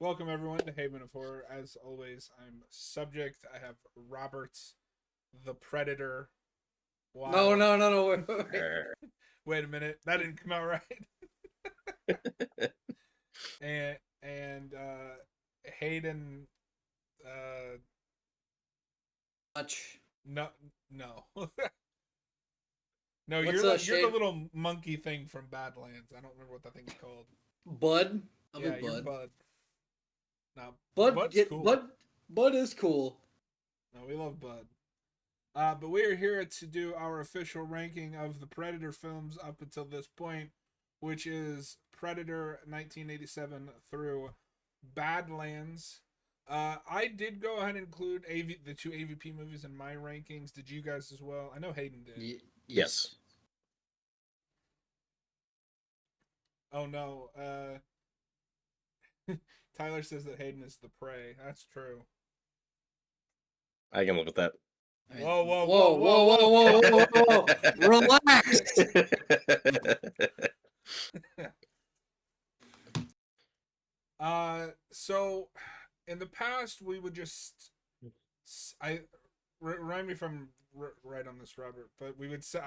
Welcome everyone to Haven of Horror. As always, I'm subject. I have Robert, the Predator. No, Wild. no, no, no. Wait, wait, wait. Wait a minute, that didn't come out right. and Hayden. Uh, Much. no, no, no. What's You're the shade? little monkey thing from Badlands. I don't remember what that thing's called. Bud. I'll be Yeah, you're Bud. Bud. No, Bud Bud's get cool. Bud. Bud is cool. No, we love Bud. But we are here to do our official ranking of the Predator films up until this point, which is Predator 1987 through Badlands. I did go ahead and include the two AVP movies in my rankings. Did you guys as well? I know Hayden did. Yes. Oh no. Tyler says that Hayden is the prey. That's true. I can live with that. Whoa, whoa, Whoa, whoa, whoa, whoa, whoa, whoa, whoa! Relax. So in the past we would just remind me if I'm right on this, Robert, but we would say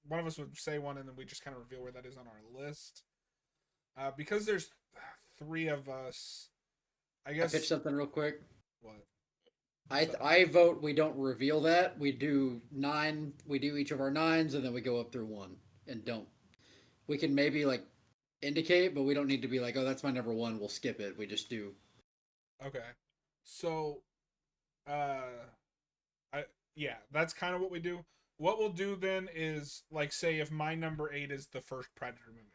one of us would say one and then we just kind of reveal where that is on our list. Because there's three of us, I guess. I pitch something real quick. What? I vote we don't reveal that. We do 9. We do each of our 9s, and then we go up through 1, and don't. We can maybe like indicate, but we don't need to be like, oh, that's my number 1. We'll skip it. We just do. Okay. So, yeah, that's kind of what we do. What we'll do then is like say if my number 8 is the first Predator movie.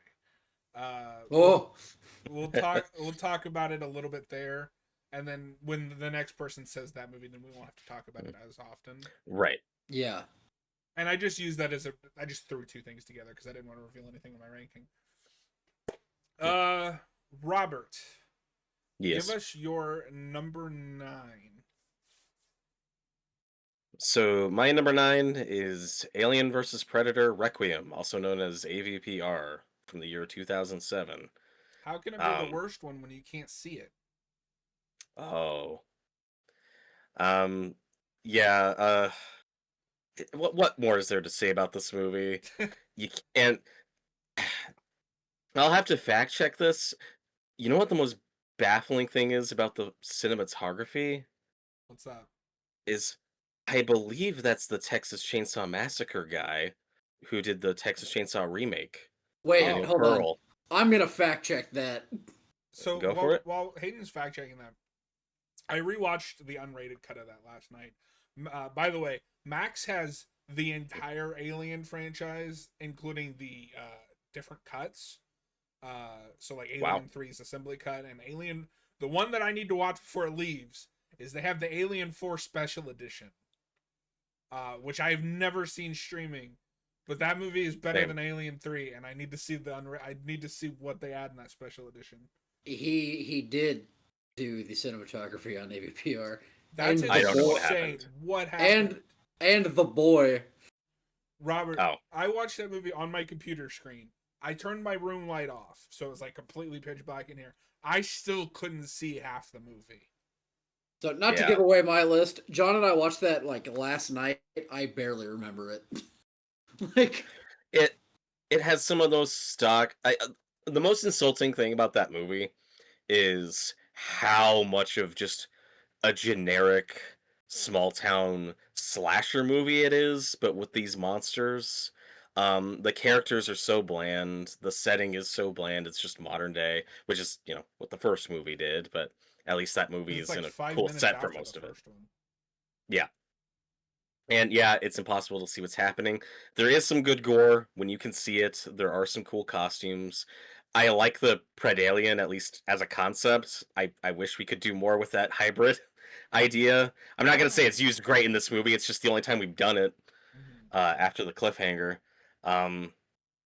Oh. We'll talk about it a little bit there. And then when the next person says that movie, then we won't have to talk about it as often. Right. Yeah. And I just used that I just threw two things together because I didn't want to reveal anything in my ranking. Robert. Yes. Give us your number 9. So my number 9 is Alien vs. Predator Requiem, also known as AVPR, from the year 2007. How can it be the worst one when you can't see it? Oh. Yeah, what more is there to say about this movie? You can't. I'll have to fact check this. You know what the most baffling thing is about the cinematography? What's that? Is I believe that's the Texas Chainsaw Massacre guy who did the Texas Chainsaw remake. Wait, Daniel hold Pearl. on. I'm gonna fact check that. So Go for it. While Hayden's fact checking that, I rewatched the unrated cut of that last night. By the way, Max has the entire Alien franchise, including the different cuts. So like Alien 3's assembly cut and Alien. The one that I need to watch before it leaves is they have the Alien 4 special edition, which I've never seen streaming. But that movie is better than Alien 3, and I need to see I need to see what they add in that special edition. He did do the cinematography on AVPR. That's I don't know what happened. What happened? And the boy. Robert, I watched that movie on my computer screen. I turned my room light off, so it was like completely pitch black in here. I still couldn't see half the movie. So not to give away my list, John and I watched that like last night. I barely remember it. Like it has some of those stock. The most insulting thing about that movie is how much of just a generic small town slasher movie it is, but with these monsters. The characters are so bland. The setting is so bland. It's just modern day, which is what the first movie did. But at least that movie is like in a cool set for most of it. Yeah. And yeah, it's impossible to see what's happening. There is some good gore when you can see it. There are some cool costumes. I like the Predalien, at least as a concept. I wish we could do more with that hybrid idea. I'm not going to say it's used great in this movie. It's just the only time we've done it after the cliffhanger.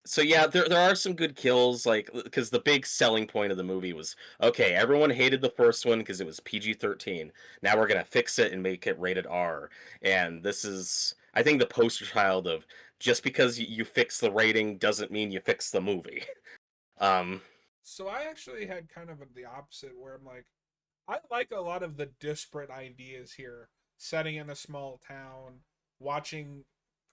So yeah, there are some good kills, like, because the big selling point of the movie was, okay, everyone hated the first one because it was PG-13. Now we're going to fix it and make it rated R. And this is, I think, the poster child of just because you fix the rating doesn't mean you fix the movie. So I actually had kind of the opposite, where I'm like, I like a lot of the disparate ideas here, setting in a small town, watching,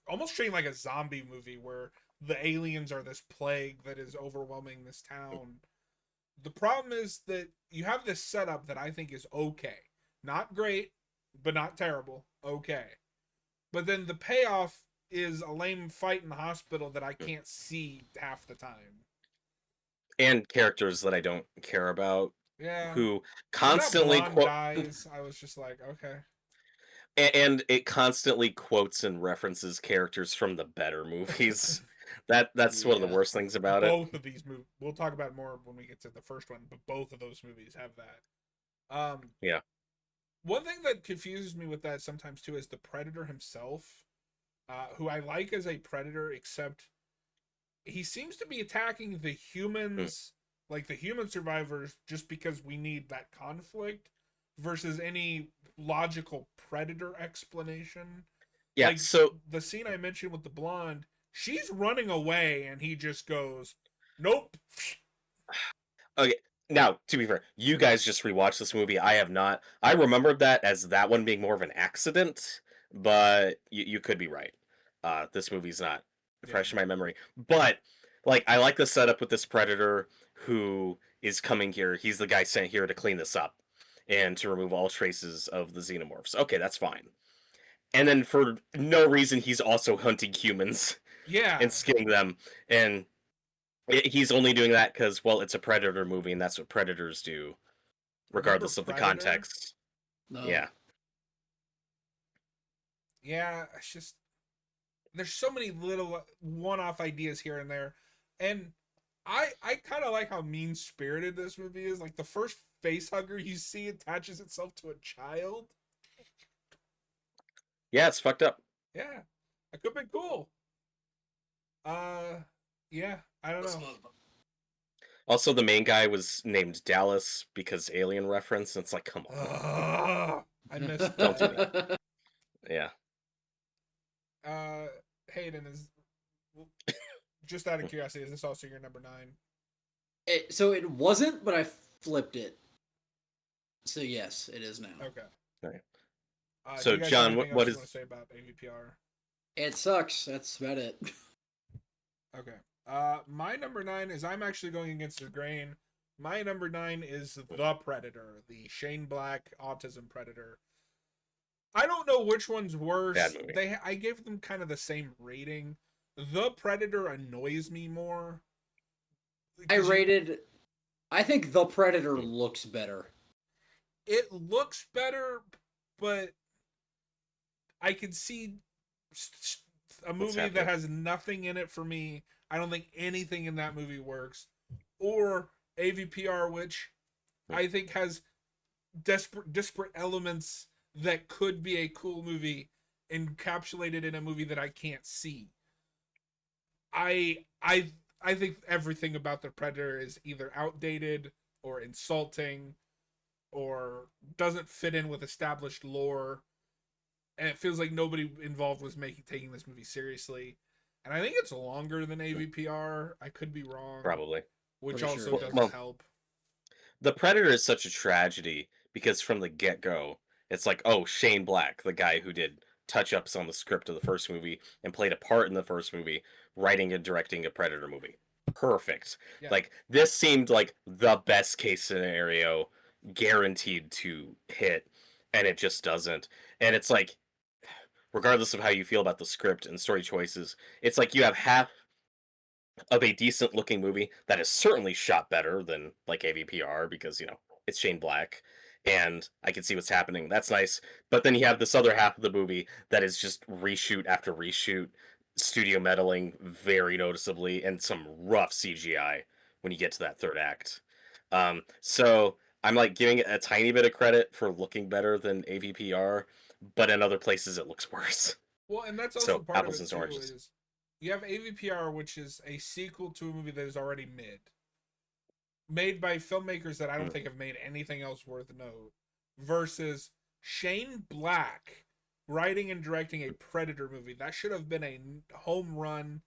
almost treating like a zombie movie where the aliens are this plague that is overwhelming this town. The problem is that you have this setup that I think is okay. Not great, but not terrible. Okay. But then the payoff is a lame fight in the hospital that I can't see half the time. And characters that I don't care about, Yeah. who When that constantly blonde quote, dies, I was just like, okay. and it constantly quotes and references characters from the better movies. That's one of the Yeah. worst things about it. Both of these movies, we'll talk about more when we get to the first one, but both of those movies have that. Yeah. One thing that confuses me with that sometimes too is the Predator himself, who I like as a Predator, except he seems to be attacking the Mm. humans, like the human survivors, just because we need that conflict, versus any logical Predator explanation. Yeah, Like so the scene I mentioned with the blonde, she's running away, and he just goes, "Nope." okay. Now, to be fair, you guys just rewatched this movie. I have not. I remembered that as that one being more of an accident, but you could be right. This movie's not Yeah. fresh in my memory. But like, I like the setup with this predator who is coming here. He's the guy sent here to clean this up and to remove all traces of the xenomorphs. Okay, that's fine. And then for no reason, he's also hunting humans Yeah. and skinning them, and he's only doing that because, well, it's a predator movie, and that's what predators do, Remember regardless of the Predator? context. No. Yeah, Yeah, it's just there's so many little one-off ideas here and there, and I kind of like how mean-spirited this movie is. Like the first face hugger you see attaches itself to a child. yeah, it's fucked up. Yeah, that could be cool. Uh, yeah, I don't know. Also, the main guy was named Dallas because alien reference. And it's like, come on, I missed don't do that. that. Yeah, Hayden is just out of curiosity. Is this also your number 9? So it wasn't, but I flipped it. So yes, it is now. Okay. okay. Do you So, guys have John, anything what else you is? want to say about AVPR? It sucks. That's about it. Okay. My number 9 is I'm actually going against the grain. My number 9 is The Predator, the Shane Black autism Predator. I don't know which one's worse. Bad movie. I gave them kind of the same rating. The Predator annoys me more. I think The Predator looks better. It looks better, but I can see a movie that has nothing in it for me. I don't think anything in that movie works. Or AVPR, which I think has disparate elements that could be a cool movie encapsulated in a movie that I can't see. I think everything about the Predator is either outdated or insulting or doesn't fit in with established lore, and it feels like nobody involved was taking this movie seriously. And I think it's longer than AVPR. I could be wrong. Probably. Which Pretty also sure. doesn't help. The Predator is such a tragedy because from the get-go, it's like, oh, Shane Black, the guy who did touch-ups on the script of the first movie and played a part in the first movie, writing and directing a Predator movie. Perfect. Yeah. Like, this seemed like the best case scenario, guaranteed to hit, and it just doesn't. And it's like, regardless of how you feel about the script and story choices, it's like you have half of a decent looking movie that is certainly shot better than like AVPR because it's Shane Black and I can see what's happening. That's nice. But then you have this other half of the movie that is just reshoot after reshoot, studio meddling very noticeably, and some rough CGI when you get to that third act. So I'm like giving it a tiny bit of credit for looking better than AVPR, but in other places it looks worse. Well, and that's also So part apples of it and too. oranges. Is you have AVPR, which is a sequel to a movie that is already made by filmmakers that I don't think have made anything else worth note, versus Shane Black writing and directing a Predator movie that should have been a home run.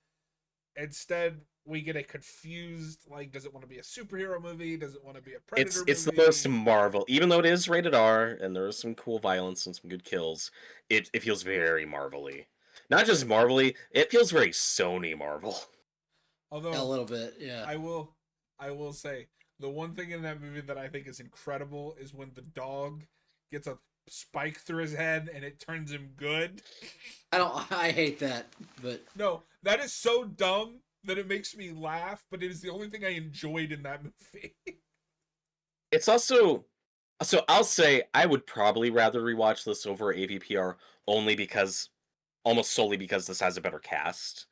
Instead, we get a confused, like, does it want to be a superhero movie? Does it want to be a It's Predator it's the movie? most Marvel, even though it is rated R and there is some cool violence and some good kills. It feels very Marvel-y. Not just Marvel-y, it feels very Sony Marvel. Although A little bit, yeah. I will say the one thing in that movie that I think is incredible is when the dog gets a spike through his head and it turns him good. I hate that, but No, that is so dumb that it makes me laugh, but it is the only thing I enjoyed in that movie. It's also so I'll say I would probably rather rewatch this over AVPR only because almost solely because this has a better cast.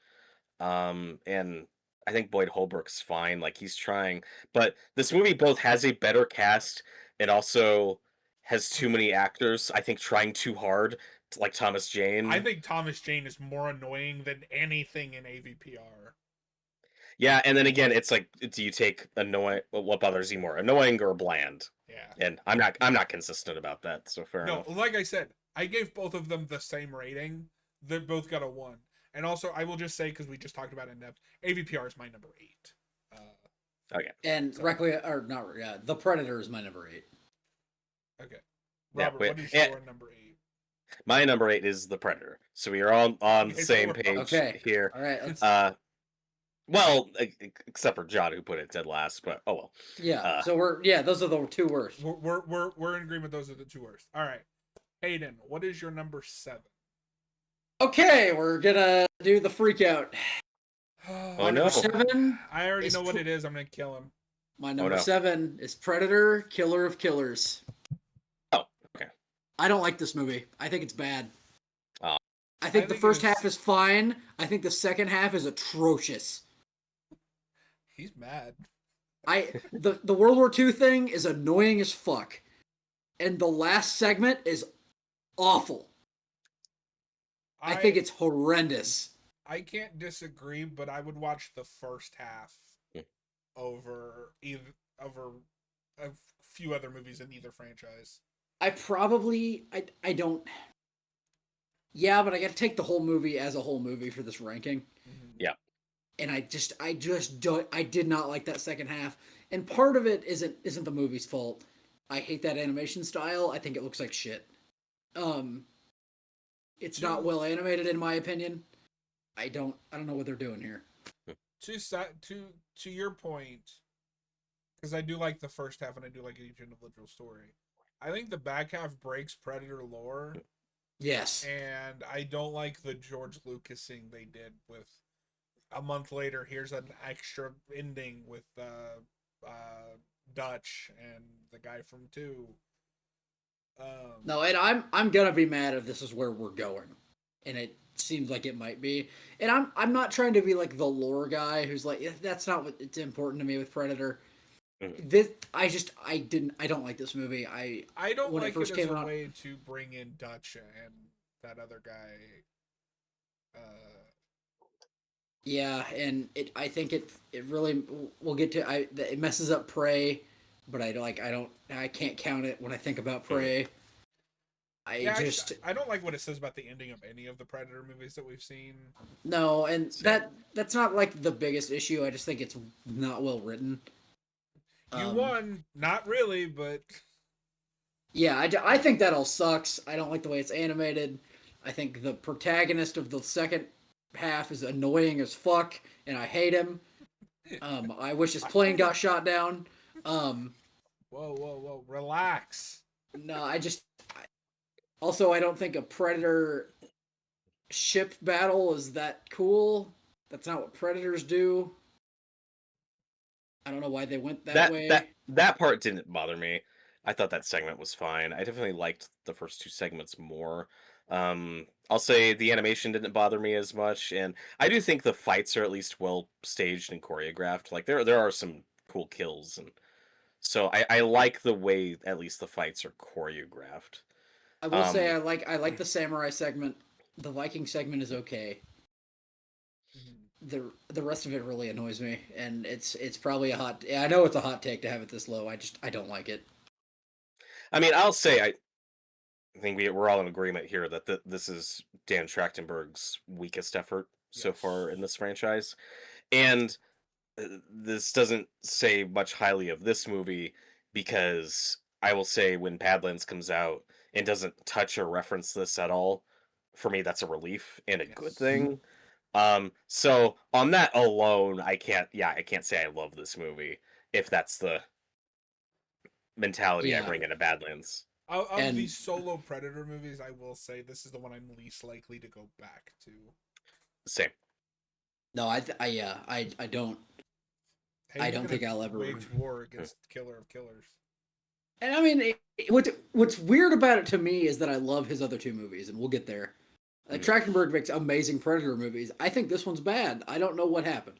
And I think Boyd Holbrook's fine, like he's trying, but this movie both has a better cast and also has too many actors, I think trying too hard, like Thomas Jane. I think Thomas Jane is more annoying than anything in AVPR. Yeah, and then again, it's like, do you take annoying? What bothers you more, annoying or bland? Yeah. And I'm not consistent about that. So fair No, enough. like I said, I gave both of them the same rating. They both got a 1. And also, I will just say, because we just talked about it in depth, AVPR is my number 8. Okay. and So- Requiem or not? Yeah, The Predator is my number 8. Okay. Yeah, Robert, wait, what is yeah. your number 8? My number 8 is the Predator. So we are all on the Okay, so same we're- page Okay. here. All right, let's. Well, except for John who put it dead last, but oh well. Yeah, so those are the two worst. We're in agreement. Those are the 2 worst. All right, Hayden, what is your number 7? Okay, we're gonna do the freak out. Oh, My no. number 7. I already is know what it is. I'm gonna kill him. My number no. 7 is Predator, Killer of Killers. Oh, okay. I don't like this movie. I think it's bad. Oh. I think I the think first it's- half is fine. I think the second half is atrocious. He's mad. The World War II thing is annoying as fuck. And the last segment is awful. I think it's horrendous. I can't disagree, but I would watch the first half over a few other movies in either franchise. I don't. Yeah, but I got to take the whole movie as a whole movie for this ranking. Mhm. Yeah. And I did not like that second half. And part of it isn't the movie's fault. I hate that animation style. I think it looks like shit. It's not well animated in my opinion. I don't know what they're doing here. To your point, because I do like the first half and I do like each individual story. I think the back half breaks Predator lore, Yes. and I don't like the George Lucasing they did with a month later. Here's an extra ending with Dutch and the guy from 2. No, and I'm gonna be mad if this is where we're going, and it seems like it might be. And I'm not trying to be like the lore guy who's like, "Yeah, that's not what it's important to me with Predator." This I don't like this movie. I don't when like it first it came as a out- way to bring in Dutch and that other guy. Yeah, and I think it really we'll get to it messes up Prey, but I can't count it when I think about Prey. I don't like what it says about the ending of any of the Predator movies that we've seen. No, and that's not like the biggest issue. I just think it's not well written. You won, not really, but yeah, I think that all sucks. I don't like the way it's animated. I think the protagonist of the second half is annoying as fuck, and I hate him. I wish his plane got shot down. Whoa, relax. No, also, I don't think a Predator ship battle is that cool. That's not what Predators do. I don't know why they went that way. That part didn't bother me. I thought that segment was fine. I definitely liked the first 2 segments more. I'll say the animation didn't bother me as much, and I do think the fights are at least well staged and choreographed. Like there are some cool kills, and so I like the way at least the fights are choreographed. I will say I like the samurai segment. The Viking segment is okay. The rest of it really annoys me, and it's probably a hot. I know it's a hot take to have it this low. I don't like it. I mean, I'll say I think we're all in agreement here that this is Dan Trachtenberg's weakest effort so far in this franchise, and this doesn't say much highly of this movie because I will say when Badlands comes out and doesn't touch or reference this at all, for me that's a relief and a good Yes. thing. So on that alone, I can't say I love this movie if that's the mentality I Yeah, bring into Badlands. Of and these solo Predator movies, I will say this is the one I'm least likely to go back to. Same. no, yeah, Hey, I we're don't gonna think I'll ever. wage war Hmm. against Killer of Killers. And I mean, what's weird about it to me is that I love his other two movies, and we'll get there. Like Mhm. Trachtenberg makes amazing Predator movies. I think this one's bad. I don't know what happened.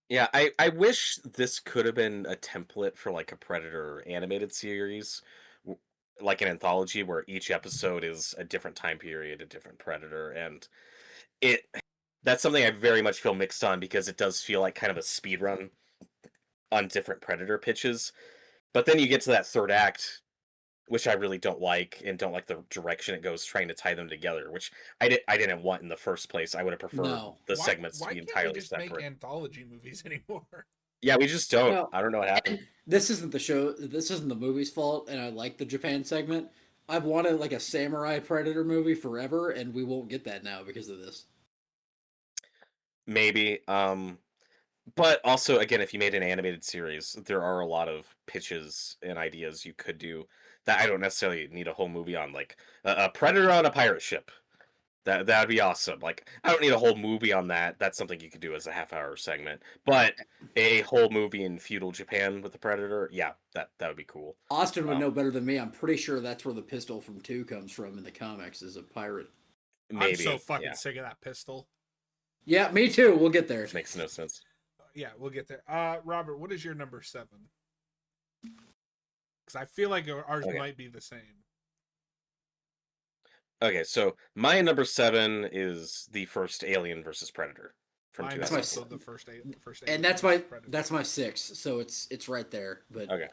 Yeah, I wish this could have been a template for like a Predator animated series, w- like an anthology where each episode is a different time period, a different Predator, and it that's something I very much feel mixed on because it does feel like kind of a speed run on different Predator pitches. But then you get to that third act, which I really don't like, and don't like the direction it goes trying to tie them together, which I didn't want in the first place. I would have preferred No, the Why segments to why be can't we entirely just make separate. anthology movies anymore? Yeah, we just don't. no. I don't know what happened. And this isn't the show. This isn't the movie's fault. And I like the Japan segment. I've wanted like a samurai Predator movie forever, and we won't get that now because of this. Maybe. But also, again, if you made an animated series, there are a lot of pitches and ideas you could do that I don't necessarily need a whole movie on, like a predator on a pirate ship. That'd be awesome. Like, I don't need a whole movie on that. That's something you could do as a half-hour segment. But a whole movie in feudal Japan with the predator, yeah, that would be cool. Austin would Um, know better than me. I'm pretty sure that's where the pistol from 2 comes from in the comics, is a pirate. I'm so maybe, fucking yeah, sick of that pistol. Yeah, me too. We'll get there. which makes no sense. Yeah, we'll get there. Robert, what is your number 7? Because I feel like ours Okay. might be the same. Okay, so my number 7 is the first Alien versus Predator from Mine is my 2004. also the first And Alien versus Predator. that's my 6. So it's right there. But Okay.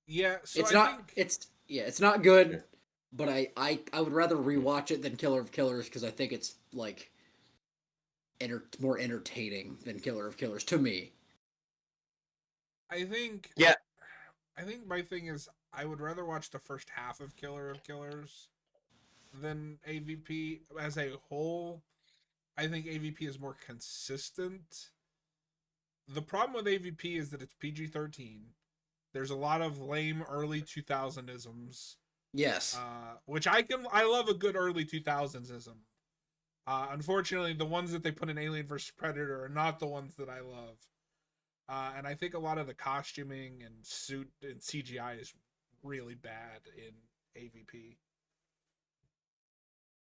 Yeah, so it's I not think it's not good. But I would rather rewatch it than Killer of Killers because I think it's like more entertaining than Killer of Killers to me. I think Yeah, I think my thing is I would rather watch the first half of Killer of Killers than AVP as a whole. I think AVP is more consistent. The problem with AVP is that it's PG-13. There's a lot of lame early 2000isms, Yes. which I love a good early 2000s-ism. Unfortunately, the ones that they put in Alien vs Predator are not the ones that I love. And I think a lot of the costuming and suit and CGI is really bad in AVP.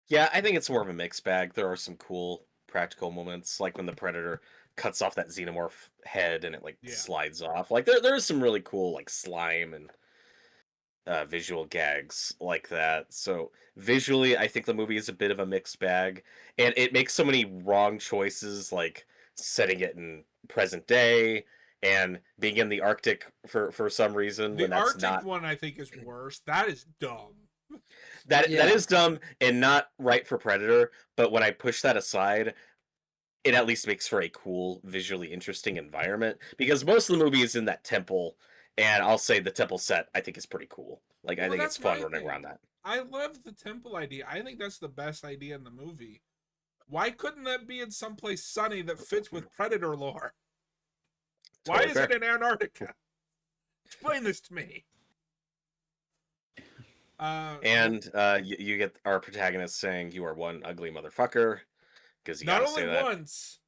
yeah, I think it's more of a mixed bag. There are some cool practical moments, like when the Predator cuts off that xenomorph head and it like Yeah. slides off. Like there is some really cool like slime and visual gags like that. So visually, I think the movie is a bit of a mixed bag, and it makes so many wrong choices, like setting it in present day and being in the Arctic for some reason The when that's Arctic not one I think is worse. That is dumb. that Yeah. is dumb and not right for Predator. But when I push that aside, it at least makes for a cool, visually interesting environment because most of the movie is in that temple, and I'll say the temple set I think is pretty cool. Like I Well, think it's that's fun my running thing. around that. I love the temple idea. I think that's the best idea in the movie. Why couldn't that be in someplace sunny that fits with Predator lore? Why Totally is it fair. in Antarctica? Explain this to me. And you get our protagonist saying, "You are one ugly motherfucker," because you got Not to only say that. once,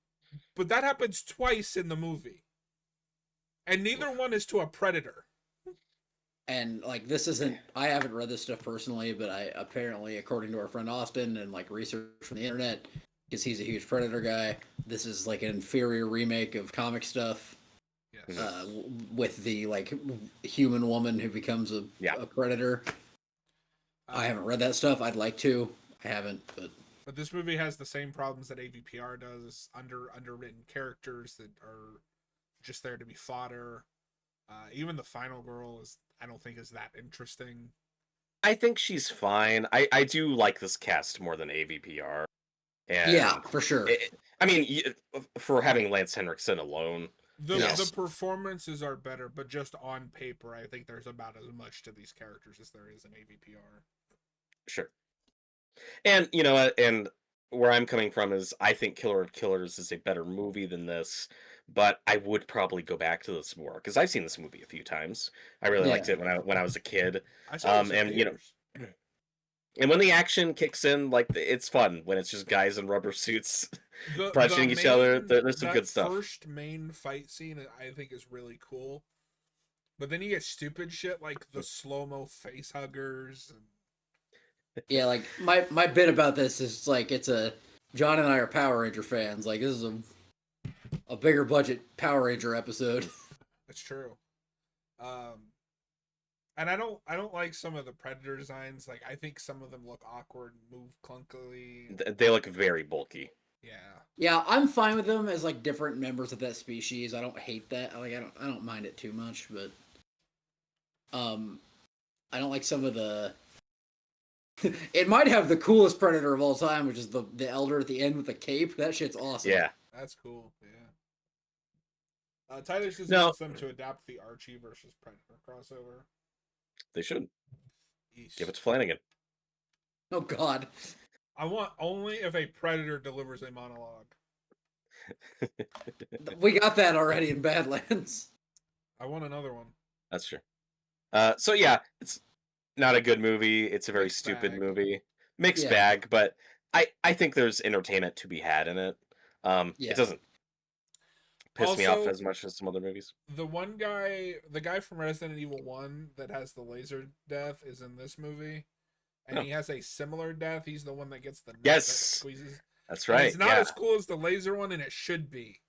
but that happens twice in the movie. And neither one is to a predator. And like this isn't I haven't read this stuff personally, but I apparently according to our friend Austin and like research from the internet, because he's a huge Predator guy, this is like an inferior remake of comic stuff. Yes. With the like human woman who becomes Yeah, a predator. I haven't read that stuff. I'd like to. I haven't, but this movie has the same problems that AVPR does. Underwritten characters that are just there to be fodder. Even the final girl I don't think is that interesting. I think she's fine. I do like this cast more than AVPR, and yeah, for sure. I mean, for having Lance Henriksen alone, The Yes. performances are better, but just on paper, I think there's about as much to these characters as there is in AVPR. Sure. And you know what? And where I'm coming from is I think Killer of Killers is a better movie than this, but I would probably go back to this more because I've seen this movie a few times. I really Yeah. liked it when I was a kid. I saw this in And theaters. and when the action kicks in, like it's fun when it's just guys in rubber suits The punching each other. main There's some that good stuff. first main fight scene I think is really cool, but then you get stupid shit like the slow mo face huggers. Yeah, like my bit about this is like it's a John and I are Power Ranger fans. Like this is a bigger budget Power Ranger episode. That's true. Um, and I don't like some of the Predator designs. Like I think some of them look awkward, move clunkily. They look very bulky. Yeah. Yeah, I'm fine with them as like different members of that species. I don't hate that. Like I don't mind it too much, but I don't like some of the it might have the coolest predator of all time, which is the elder at the end with the cape. That shit's awesome. Yeah. That's cool. Yeah. Tyler says he No, wants them to adapt the Archie versus Predator crossover. they should Yeesh. give it to Flanagan. Oh God. I want only if a Predator delivers a monologue. We got that already in Badlands. I want another one. That's true. So yeah, it's not a good movie. It's a very Mixed stupid bag. movie. Mixed Yeah. bag, but I think there's entertainment to be had in it. Yeah. It doesn't piss me off Also, as much as some other movies. the guy from Resident Evil 1 that has the laser death is in this movie. And Oh. he has a similar death. He's the one that gets the nut Yes. that squeezes. That's And right. it's not Yeah. as cool as the laser one, and it should be.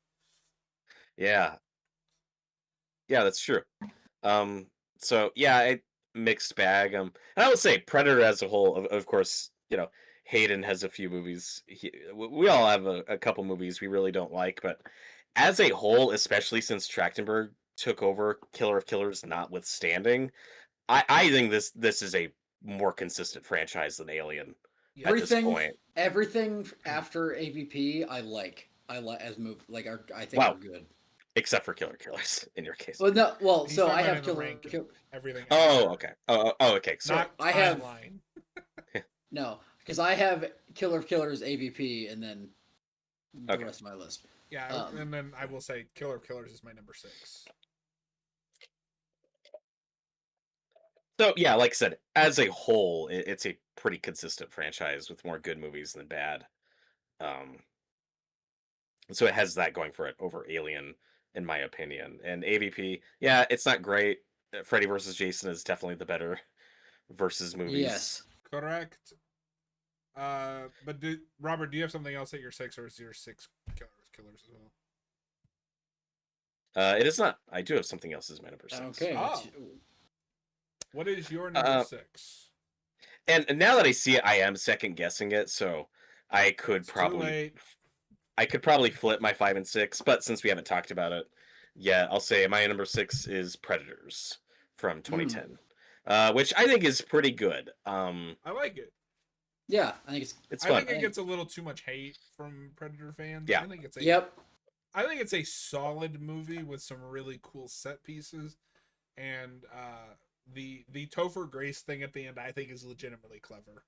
Yeah. Yeah, that's true. So yeah, mixed bag. And I would say Predator as a whole, of course, Hayden has a few movies. We all have a couple movies we really don't like, but as a whole, especially since Trachtenberg took over, Killer of Killers notwithstanding, I think this is a more consistent franchise than Alien at this point. Everything after AVP, I like as move like I think Wow. are good. Except for Killer Killers in your case. Well, no, well, He's so talking I about have in the Killer. ranking. Everything. Oh, after. okay. Okay. Sorry. Not I have- timeline. No, because I have Killer of Killers AVP and then the Okay. rest of my list. Yeah, and then I will say Killer of Killers is my number 6. So yeah, like I said, as a whole, it's a pretty consistent franchise with more good movies than bad. So it has that going for it over Alien, in my opinion. And AVP, yeah, it's not great. Freddy versus Jason is definitely the better versus movies. Yes. Correct. But Robert, do you have something else at your 6, or is your 6 killers as well? It is not. I do have something else as my number 6. Okay. Oh. What is your number 6? And now that I see it, I am second guessing it, so I could It's probably too late. flip my 5 and 6, but since we haven't talked about it, yeah, I'll say my number 6 is Predators from 2010, which I think is pretty good. I like it. Yeah, I think It's I fun. think it gets a little too much hate from Predator fans. Yeah. I think it's Yep. I think it's a solid movie with some really cool set pieces, and the Topher Grace thing at the end I think is legitimately clever.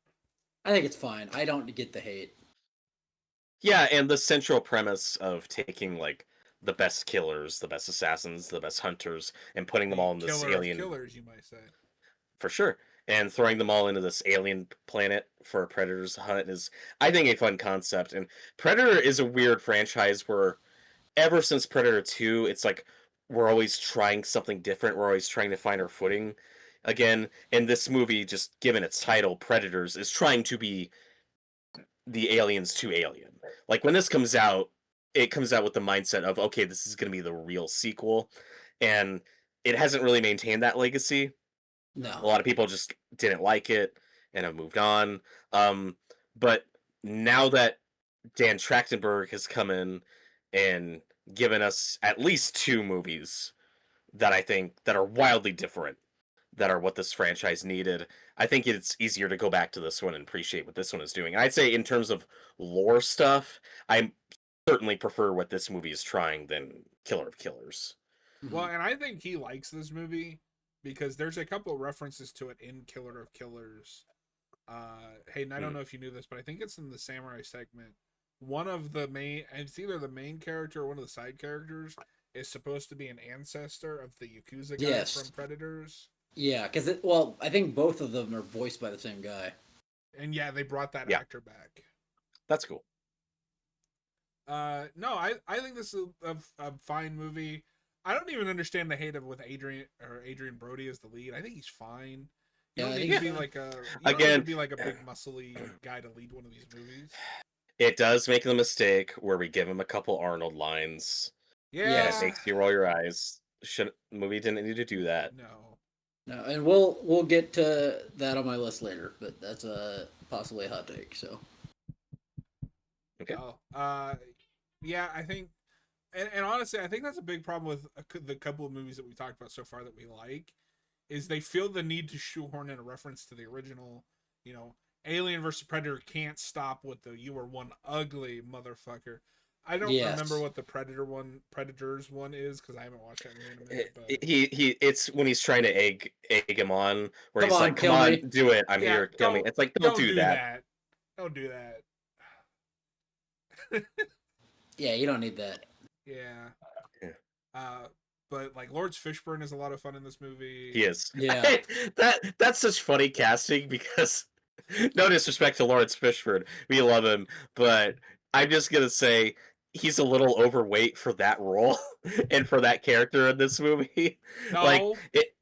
I think it's fine. I don't get the hate. Yeah, and the central premise of taking like the best killers, the best assassins, the best hunters, and putting them all in this Killer of alien killers, you might say. for sure, and throwing them all into this alien planet for a predator's hunt is, I think, a fun concept. And Predator is a weird franchise where ever since Predator 2, it's like we're always trying something different. We're always trying to find our footing again. And this movie, just given its title, Predators, is trying to be the aliens to Alien. Like when this comes out, it comes out with the mindset of, okay, this is going to be the real sequel. And it hasn't really maintained that legacy. A No. lot of people just didn't like it and have moved on. But now that Dan Trachtenberg has come in and given us at least 2 movies that I think that are wildly different, that are what this franchise needed, I think it's easier to go back to this one and appreciate what this one is doing. I'd say in terms of lore stuff, I'm certainly prefer what this movie is trying than Killer of Killers. Well, and I think he likes this movie because there's a couple of references to it in Killer of Killers. Hayden, I don't know if you knew this, but I think it's in the samurai segment. One of the main, it's either the main character or one of the side characters, is supposed to be an ancestor of the Yakuza guy from Predators. Yeah, because I think both of them are voiced by the same guy. And yeah, they brought that actor back. That's cool. No, I think this is a fine movie. I don't even understand the hate of with Adrian Brody as the lead. I think he's fine. You don't need to be like a big muscly guy to lead one of these movies. It does make the mistake where we give him a couple Arnold lines. Yeah, and it makes you roll your eyes. Movie didn't need to do that. No, and we'll get to that on my list later, but that's possibly a hot take. So. Okay. Yeah, I think, and honestly, I think that's a big problem with the couple of movies that we talked about so far that we like, is they feel the need to shoehorn in a reference to the original. You know, Alien vs Predator can't stop with the "you were one ugly motherfucker." I don't remember what the Predators one is because I haven't watched that movie in a minute. But... It's when he's trying to egg him on, where he's like, "Come on, do it! I'm here, kill me." It's like, don't do that. Don't do that. Yeah, you don't need that. Yeah. But like Lawrence Fishburne is a lot of fun in this movie. He is. Yeah. That's such funny casting because no disrespect to Lawrence Fishburne, we love him, but I'm just gonna say he's a little overweight for that role and for that character in this movie. No. Like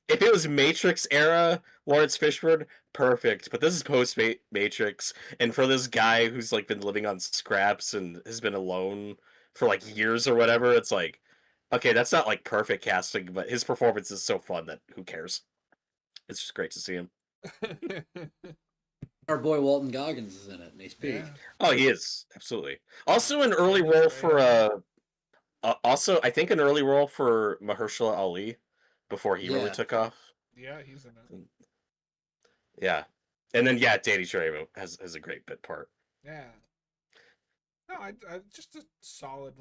if it was Matrix era Lawrence Fishburne, perfect. But this is post Matrix, and for this guy who's like been living on scraps and has been alone for like years or whatever, it's like, okay, that's not like perfect casting, but his performance is so fun that who cares? It's just great to see him. Our boy Walton Goggins is in it, and he's big. Yeah. Oh, he is, absolutely. Also, an early role for I think an early role for Mahershala Ali before he really took off. Yeah, he's in it. Yeah, and then Danny Trejo has a great bit part. Yeah. No, I just a solid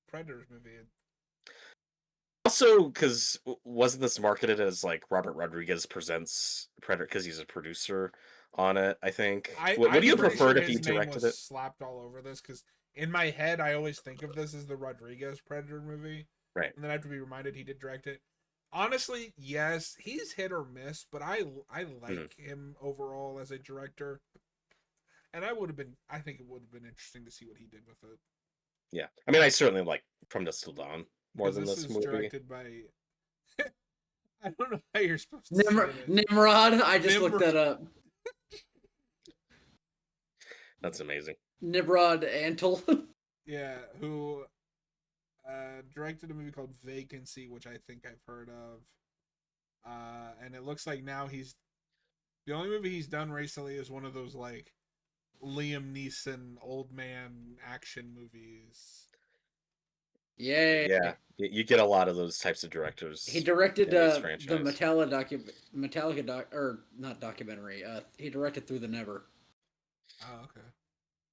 Predators movie. Also, because wasn't this marketed as like Robert Rodriguez presents Predator because he's a producer on it? I think. Would you have preferred if he directed it? Slapped all over this because in my head I always think of this as the Rodriguez Predator movie, right? And then I have to be reminded he did direct it. Honestly, yes, he's hit or miss, but I like him overall as a director, and I think it would have been interesting to see what he did with it. Yeah, I mean, I certainly like From Dusk Till Dawn more than this movie. Directed by I don't know how you're supposed to say it. Nimrod. I just looked that up. That's amazing. Nimrod Antle. Yeah, who directed a movie called Vacancy, which I think I've heard of. And it looks like now the only movie he's done recently is one of those like Liam Neeson old man action movies. Yay. Yeah, you get a lot of those types of directors. He directed the Metallica not documentary. He directed Through the Never. Oh, okay.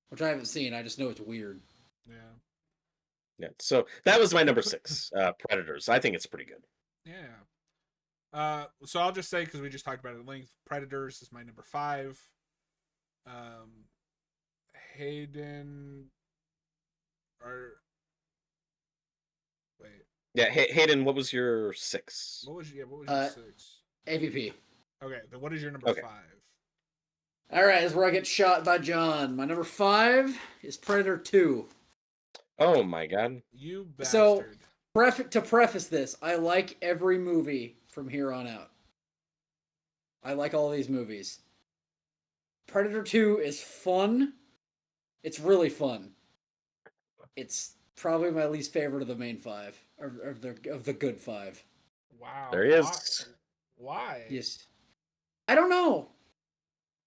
Which I haven't seen. I just know it's weird. Yeah. Yeah. So that was my number 6, Predators. I think it's pretty good. Yeah. So I'll just say because we just talked about it at length, Predators is my number 5. Hayden wait. Yeah, Hayden, what was your 6? What was your 6? AVP. Okay, then what is your number 5? All right, this is where I get shot by John. My number 5 is Predator 2. Oh my god. You bastard. So, to preface this, I like every movie from here on out. I like all these movies. Predator 2 is fun. It's really fun. It's probably my least favorite of the main 5, of the good 5. Wow. There he is. Why? Yes. I don't know.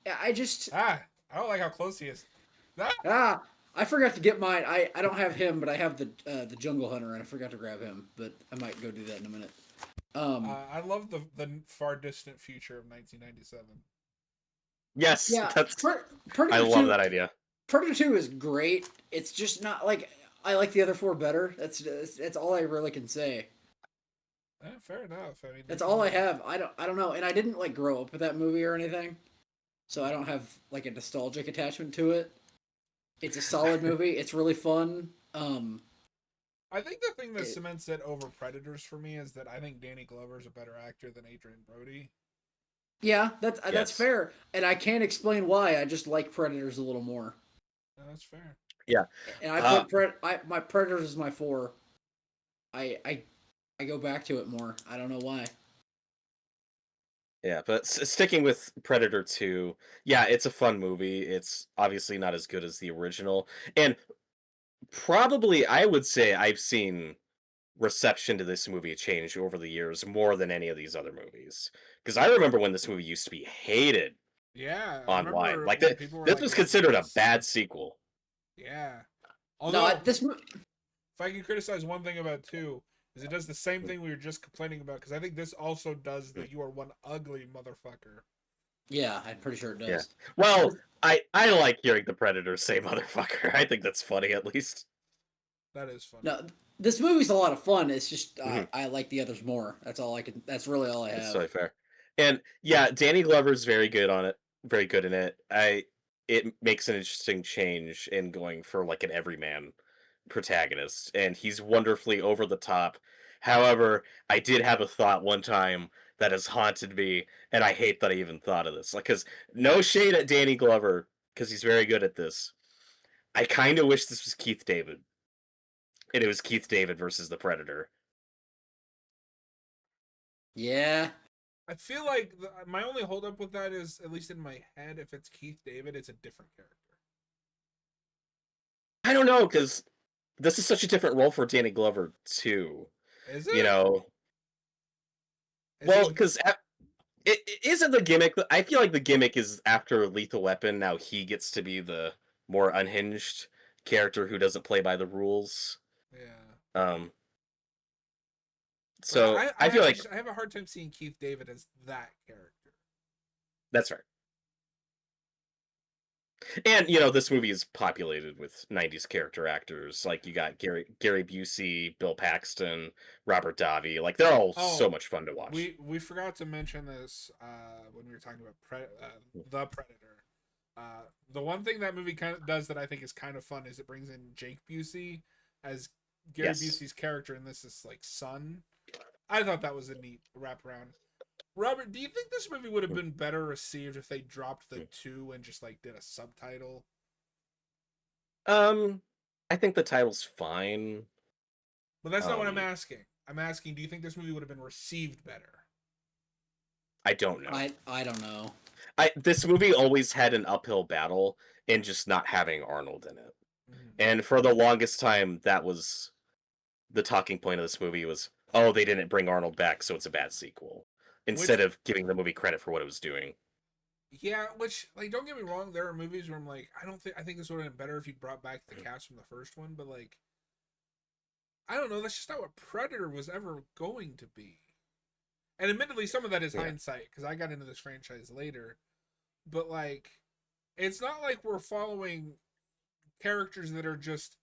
I don't like how close he is. I forgot to get mine. I don't have him, but I have the Jungle Hunter, and I forgot to grab him. But I might go do that in a minute. I love the far distant future of 1997. Yes, yeah, I love that idea. Predator 2 is great. It's just not like I like the other four better. That's all I really can say. Fair enough. I mean, That's all I have. I don't know, and I didn't like grow up with that movie or anything, so I don't have like a nostalgic attachment to it. It's a solid movie. It's really fun. I think the thing that It, cements it over Predators for me is that I think Danny Glover's a better actor than Adrian Brody. yeah, that's Yes. fair, and I can't explain why. I just like Predators a little more, No, that's fair. Yeah. and I my Predators is my 4. I go back to it more. I don't know why. Yeah, but sticking with Predator 2, yeah, it's a fun movie. It's obviously not as good as the original. And probably I would say I've seen reception to this movie change over the years more than any of these other movies. Because I remember when this movie used to be hated Yeah, I online. remember Like when people were this like, was "This considered a sucks." bad sequel. Yeah. No, Although, this if I can criticize one thing about two, is it does the same thing we were just complaining about. Because I think this also does the "you are one ugly motherfucker." yeah, I'm pretty sure it Yeah. does. Well, I like hearing the Predator say motherfucker. I think that's funny at least. That is funny. No, this movie's a lot of fun. It's just Mhm. I like the others more. That's all I can. That's really all I That's have. totally fair. And yeah, Danny Glover's very good on it. Very good in it. It makes an interesting change in going for like an everyman protagonist, and he's wonderfully over the top. However, I did have a thought one time that has haunted me, and I hate that I even thought of this. Like, cause no shade at Danny Glover, because he's very good at this. I kind of wish this was Keith David, and it was Keith David versus the Predator. Yeah, I feel like my only holdup with that is, at least in my head, if it's Keith David, it's a different character. I don't know, because this is such a different role for Danny Glover too. Is You it? know, Is well, he? because it isn't the gimmick. I feel like the gimmick is after Lethal Weapon. Now he gets to be the more unhinged character who doesn't play by the rules. Yeah. Um, But so I feel like I have a hard time seeing Keith David as that character. that's right. And you know, this movie is populated with '90s character actors. Like you got Gary Busey, Bill Paxton, Robert Davi. Like they're all so Oh, much fun to watch. we forgot to mention this when we were talking about the Predator. The one thing that movie kind of does that I think is kind of fun is it brings in Jake Busey as Gary Yes. Busey's character, and this is like son. I thought that was a neat wraparound. Robert, do you think this movie would have been better received if they dropped the two and just like did a subtitle? Um, I think the title's fine. But that's not what I'm Um, asking. I'm asking, do you think this movie would have been received better? I don't know. I don't know. This movie always had an uphill battle in just not having Arnold in it. Mm-hmm. And for the longest time, that was the talking point of this movie was, oh, they didn't bring Arnold back, so it's a bad sequel. Instead of giving the movie credit for what it was doing. Yeah, which, like, don't get me wrong, there are movies where I'm like, I think this would have been better if you brought back the cast from the first one, but like, I don't know, that's just not what Predator was ever going to be. And admittedly, some of that is hindsight, because I got into this franchise later, but like, it's not like we're following characters that are just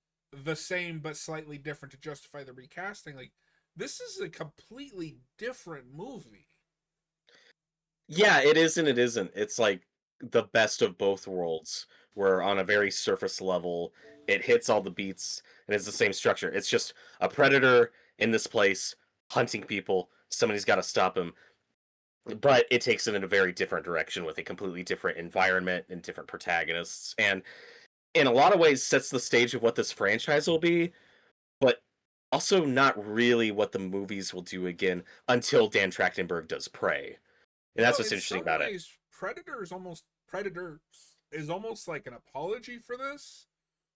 the same but slightly different to justify the recasting. Like, this is a completely different movie. Yeah, it is and it isn't. It's like the best of both worlds, where on a very surface level, it hits all the beats and it's the same structure. It's just a predator in this place hunting people. Somebody's got to stop him. But it takes it in a very different direction with a completely different environment and different protagonists. And in a lot of ways sets the stage of what this franchise will be, but also not really what the movies will do again until Dan Trachtenberg does Prey. And that's what's In interesting some about it. ways, Predator is almost like an apology for this,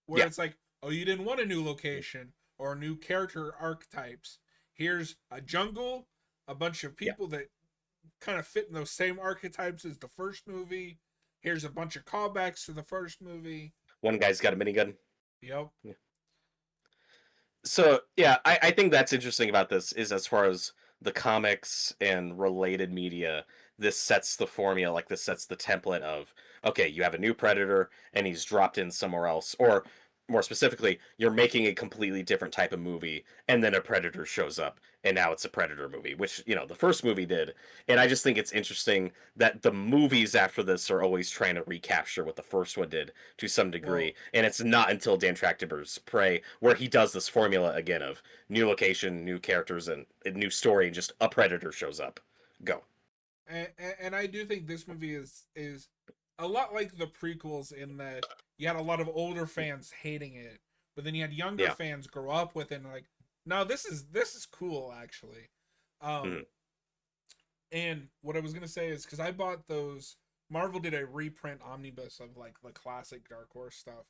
where Yeah. it's like, oh, you didn't want a new location or new character archetypes. Here's a jungle, a bunch of people that kind of fit in those same archetypes as the first movie. Here's a bunch of callbacks to the first movie. One guy's got a minigun. Yep. Yeah. So yeah, I think that's interesting about this is as far as the comics and related media, this sets the formula, like this sets the template of, okay, you have a new predator and he's dropped in somewhere else, or more specifically, you're making a completely different type of movie, and then a predator shows up, and now it's a predator movie, which the first movie did. And I just think it's interesting that the movies after this are always trying to recapture what the first one did to some degree, Well, and it's not until Dan Trachtenberg's Prey where he does this formula again of new location, new characters, and a new story, and just a predator shows up. Go. and I do think this movie is a lot like the prequels in that you had a lot of older fans hating it, but then you had younger Yeah. fans grow up with it and like, no, this is cool actually. Um, Mhm. and what I was gonna say is because I bought those. Marvel did a reprint omnibus of like the classic Dark Horse stuff,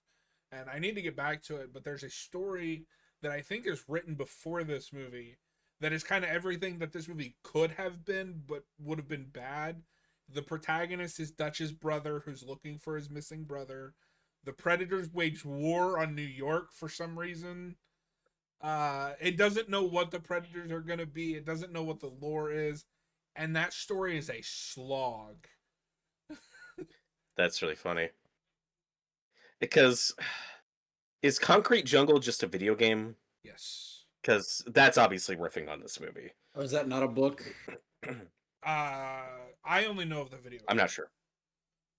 and I need to get back to it. But there's a story that I think is written before this movie that is kind of everything that this movie could have been, but would have been bad. The protagonist is Dutch's brother who's looking for his missing brother. The Predators wage war on New York for some reason. It doesn't know what the Predators are going to be. It doesn't know what the lore is. And that story is a slog. That's really funny. Because is Concrete Jungle just a video game? Yes. Because that's obviously riffing on this movie. Or is that not a book? I only know of the video. I'm not sure.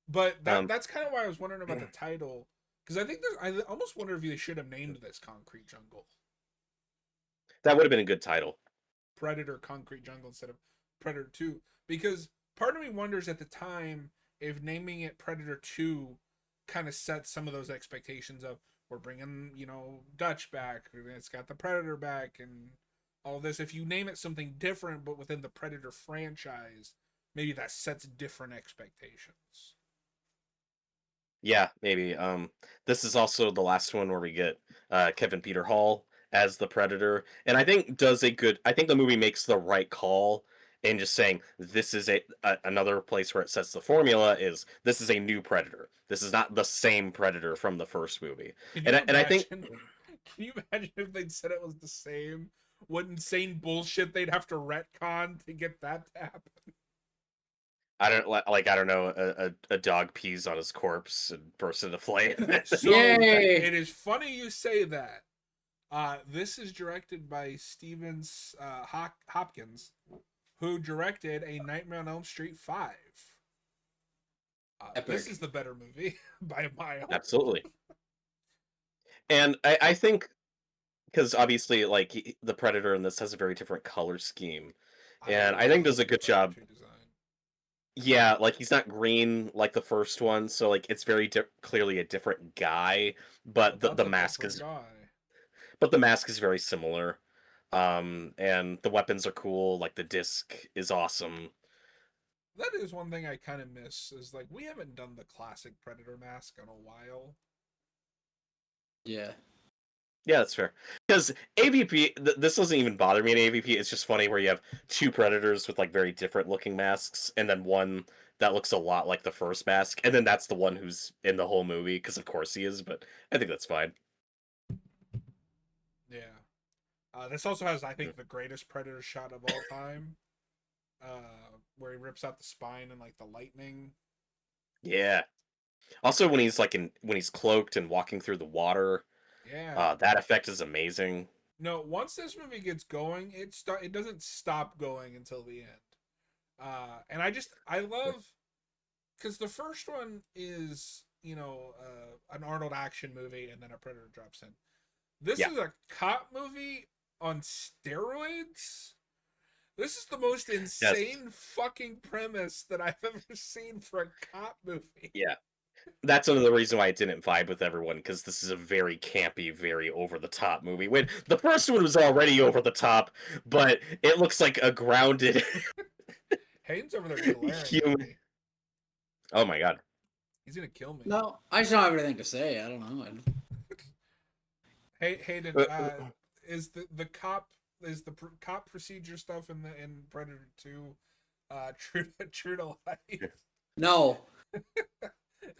But Um, that's kind of why I was wondering about the title. Because I think I almost wonder if they should have named this Concrete Jungle. that would have been a good title. Predator Concrete Jungle instead of Predator 2. Because part of me wonders at the time if naming it Predator 2 kind of sets some of those expectations of we're bringing, Dutch back, it's got the Predator back, and all this. If you name it something different, but within the Predator franchise, maybe that sets different expectations. Yeah, maybe. This is also the last one where we get Kevin Peter Hall as the Predator, and I think I think the movie makes the right call in just saying this is another place where it sets the formula is this is a new Predator. This is not the same Predator from the first movie, Can and you I think imagine? Can you imagine if they'd said it was the same? What insane bullshit they'd have to retcon to get that to happen? I don't know a dog pees on his corpse and bursts into flame. So Yay! it is funny you say that. This is directed by Stevens Hopkins, who directed A Nightmare on Elm Street 5. This Epic. is the better movie by a mile. Absolutely. And I think because obviously, like the Predator in this has a very different color scheme, and I think does love a the good job. Predator 2 design. Yeah, like he's not green like the first one, so like it's very clearly a different guy, but But that's the a mask different is guy. very similar. And the weapons are cool. Like the disc is awesome. That is one thing I kind of miss. Is like we haven't done the classic Predator mask in a while. Yeah. Yeah, that's fair. Because AVP, this doesn't even bother me in AVP. It's just funny where you have two predators with like very different looking masks, and then one that looks a lot like the first mask, and then that's the one who's in the whole movie. Because of course he is, but I think that's fine. Yeah. This also has, I Mm. think, the greatest Predator shot of all time, where he rips out the spine and like the lightning. Yeah. Also, when he's when he's cloaked and walking through the water, Yeah. that effect is amazing. No, once this movie gets going, it doesn't stop going until the end. And I love because the first one is an Arnold action movie and then a Predator drops in. This Yeah. is a cop movie on steroids. This is the most Yes. insane fucking premise that I've ever seen for a cop movie. Yeah. That's another reason why it didn't vibe with everyone, because this is a very campy, very over the top movie. When the first one was already over the top, but it looks like a grounded Hayden's over there glaring at human. me. Oh my god. He's gonna kill me. No, I just don't have anything to say. I don't know. Hey, Hayden, is the cop cop procedure stuff in Predator 2 true to life? No.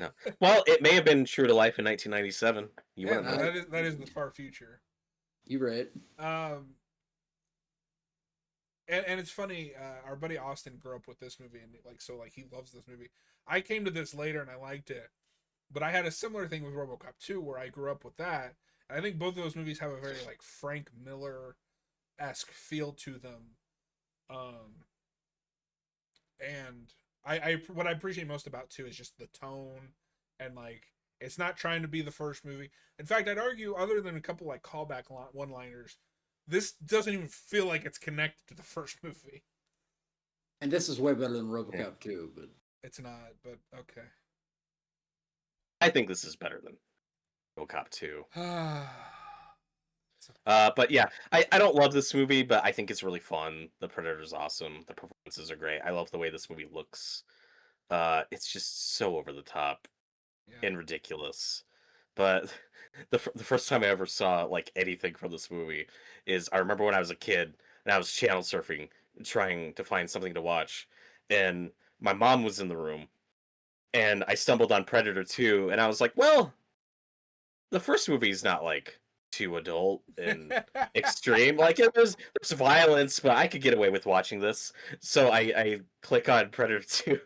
No. Well, it may have been true to life in 1997. You Yeah, wouldn't no, know. that is the far future. You right. And it's funny. Our buddy Austin grew up with this movie, and like he loves this movie. I came to this later, and I liked it. But I had a similar thing with RoboCop 2 where I grew up with that. And I think both of those movies have a very like Frank Miller esque feel to them. Um, and I what I appreciate most about 2 is just the tone and like it's not trying to be the first movie. In fact, I'd argue, other than a couple like callback one-liners, this doesn't even feel like it's connected to the first movie. And this is way better than RoboCop Yeah. 2, but It's not, but okay. I think this is better than RoboCop 2. uh, But yeah, I don't love this movie, but I think it's really fun. The Predator's awesome. The performances are great. I love the way this movie looks. It's just so over the top yeah. and ridiculous. But the first time I ever saw like anything from this movie is I remember when I was a kid and I was channel surfing trying to find something to watch, and my mom was in the room, and I stumbled on Predator 2, and I was like, well, the first movie is not like too adult and extreme. Like there's violence, but I could get away with watching this. So I click on Predator 2,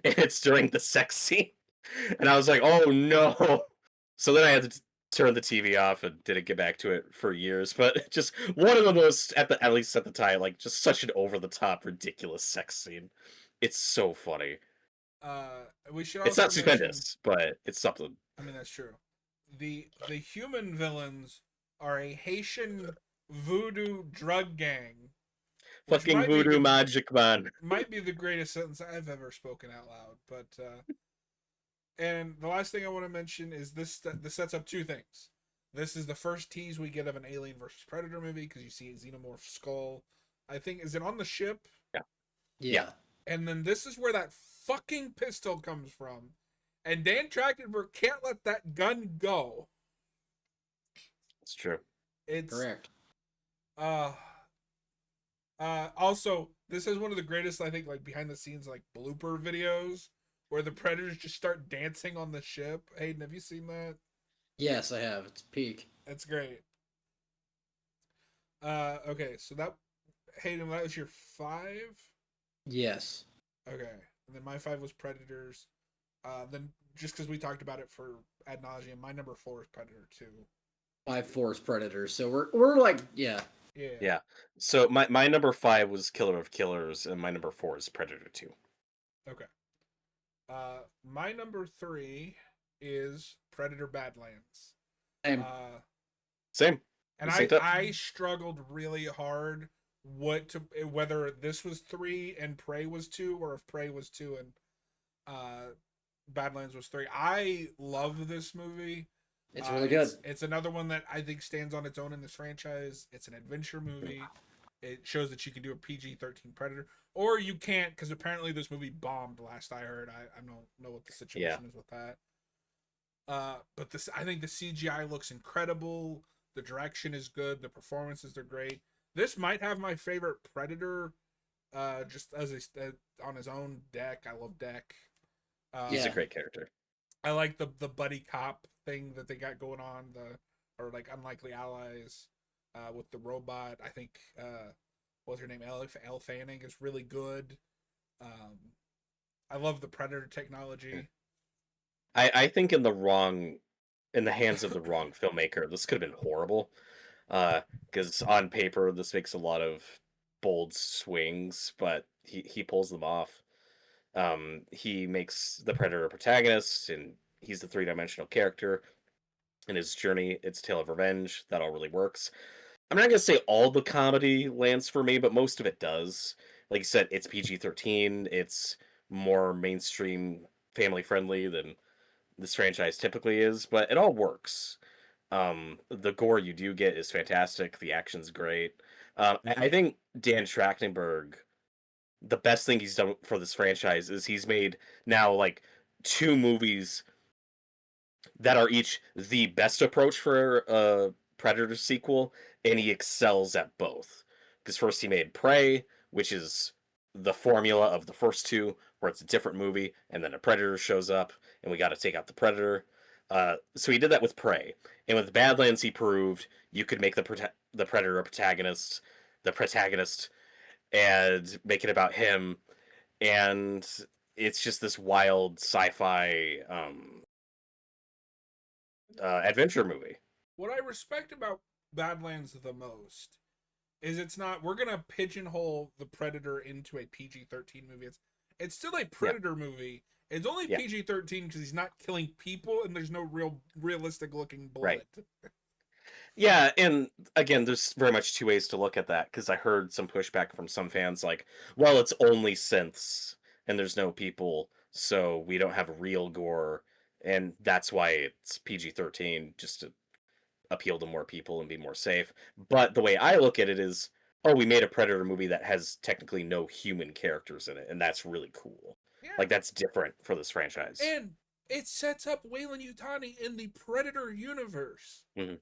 and it's during the sex scene, and I was like, oh no. So then I had to turn the TV off and didn't get back to it for years. But just one of the most, at least at the time, like just such an over the top, ridiculous sex scene. It's so funny. We should It's also not mention. stupendous, but it's something. I mean, that's true. The human villains are a Haitian voodoo drug gang, which Fucking voodoo magic man. might be the greatest sentence I've ever spoken out loud. But and the last thing I want to mention is this sets up two things. This is the first tease we get of an Alien versus Predator movie because you see a xenomorph skull. I think, is it on the ship? yeah. And then this is where that fucking pistol comes from. And Dan Trachtenberg can't let that gun go. It's true. It's Correct. Also, this is one of the greatest, I think, like behind the scenes like blooper videos where the predators just start dancing on the ship. Hayden, have you seen that? Yes, I have. It's peak. That's great. Okay, so that, Hayden, that was your 5. Yes. Okay, and then my 5 was Predators. Then just because we talked about it for ad nauseum, my number 4 is Predator 2. My 4 is Predator. So we're like, yeah. Yeah. So my number 5 was Killer of Killers, and my number 4 is Predator 2. Okay. My number 3 is Predator Badlands. Same. Same. And I struggled really hard whether this was 3 and Prey was 2, or if Prey was 2 and Badlands was 3. I love this movie. It's really good. It's another one that I think stands on its own in this franchise. It's an adventure movie. It shows that you can do a PG-13 Predator, or you can't, because apparently this movie bombed. Last I heard, I don't know what the situation is with that. But I think the CGI looks incredible. The direction is good. The performances are great. This might have my favorite Predator, just as on his own. Deck. I love Deck. He's a great character. I like the buddy cop thing that they got going on, or like unlikely allies with the robot. I think what's her name, Elle Fanning is really good. I love the Predator technology. I think in the hands of the wrong filmmaker, this could have been horrible. Because on paper this makes a lot of bold swings, but he pulls them off. He makes the Predator a protagonist, and he's the three-dimensional character. In his journey, it's tale of revenge. That all really works. I'm not gonna say all the comedy lands for me, but most of it does. Like you said, it's PG-13. It's more mainstream, family-friendly than this franchise typically is, but it all works. The gore you do get is fantastic. The action's great. I think Dan Trachtenberg, the best thing he's done for this franchise is he's made now like 2 movies that are each the best approach for a Predator sequel, and he excels at both. Because first he made Prey, which is the formula of the first 2, where it's a different movie, and then a Predator shows up, and we got to take out the Predator. So he did that with Prey, and with Badlands he proved you could make the Predator a protagonist, and make it about him, and it's just this wild sci-fi adventure movie. What I respect about Badlands the most is it's not we're gonna pigeonhole the Predator into a PG-13 movie. It's still a Yeah, Predator movie. It's only yeah, PG-13 because he's not killing people and there's no realistic looking blood. right. Yeah, and again, there's very much two ways to look at that because I heard some pushback from some fans like, well, it's only synths and there's no people, so we don't have real gore, and that's why it's PG-13 just to appeal to more people and be more safe. But the way I look at it is, oh, we made a Predator movie that has technically no human characters in it, and that's really cool. Yeah, Like that's different for this franchise. and it sets up Wayland Yutani in the Predator universe. Hmm.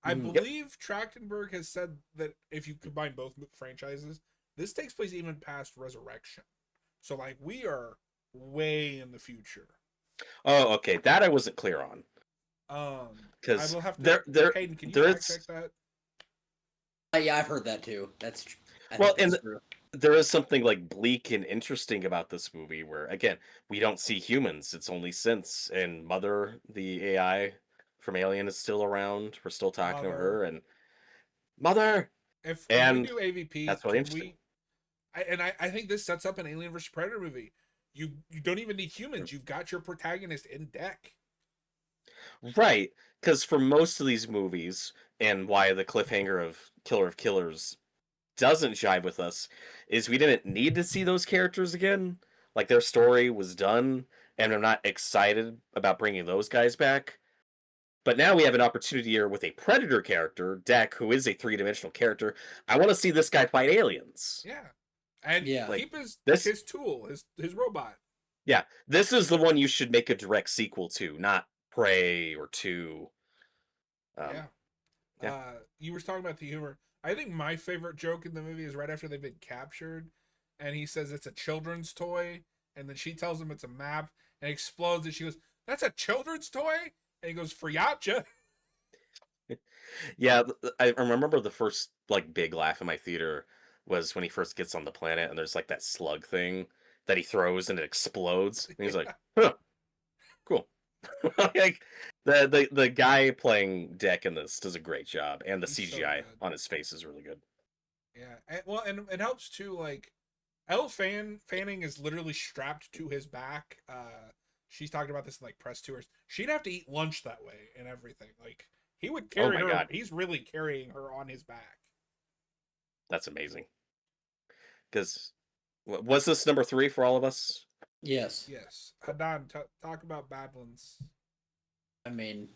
I Yep. believe Trachtenberg has said that if you combine both franchises, this takes place even past Resurrection. So like we are way in the future. Oh, okay. That I wasn't clear on I because will have to. there there Hayden, can you there fact is check that? Yeah, I've heard that too. I well, think and that's true. there is something like bleak and interesting about this movie where again we don't see humans; it's only synths. And Mother, the AI from Alien, is still around. We're still talking to Mother. her and Mother, If we and do AVP, that's really can interesting. we? I think this sets up an Alien vs Predator movie. You don't even need humans. You've got your protagonist in deck. Right, because for most of these movies, and why the cliffhanger of Killer of Killers doesn't jive with us, is we didn't need to see those characters again. Like, their story was done, and I'm not excited about bringing those guys back. But now we have an opportunity here with a Predator character, Deck, who is a three-dimensional character. I want to see this guy fight aliens. Yeah, and Yeah. Like, keep this, his tool, his robot. yeah, this is the one you should make a direct sequel to, not Prey or 2. Um, Yeah. yeah. You were talking about the humor. I think my favorite joke in the movie is right after they've been captured, and he says it's a children's toy, and then she tells him it's a map, and it explodes, and she goes, "That's a children's toy," and he goes, "For Yacha." Yeah, I remember the first like big laugh in my theater was when he first gets on the planet and there's like that slug thing that he throws and it explodes. And he's like, "Huh, cool." Like the guy playing Deck in this does a great job, and the He's so CGI good. on his face is really good. Yeah, and it helps too. Like, Fanning is literally strapped to his back. She's talked about this in like press tours. She'd have to eat lunch that way and everything. Like, he would Oh carry my her. god, He's really carrying her on his back. that's amazing. Because was this number 3 for all of us? Yes. Yes, Adnan, talk about Badlands. I mean,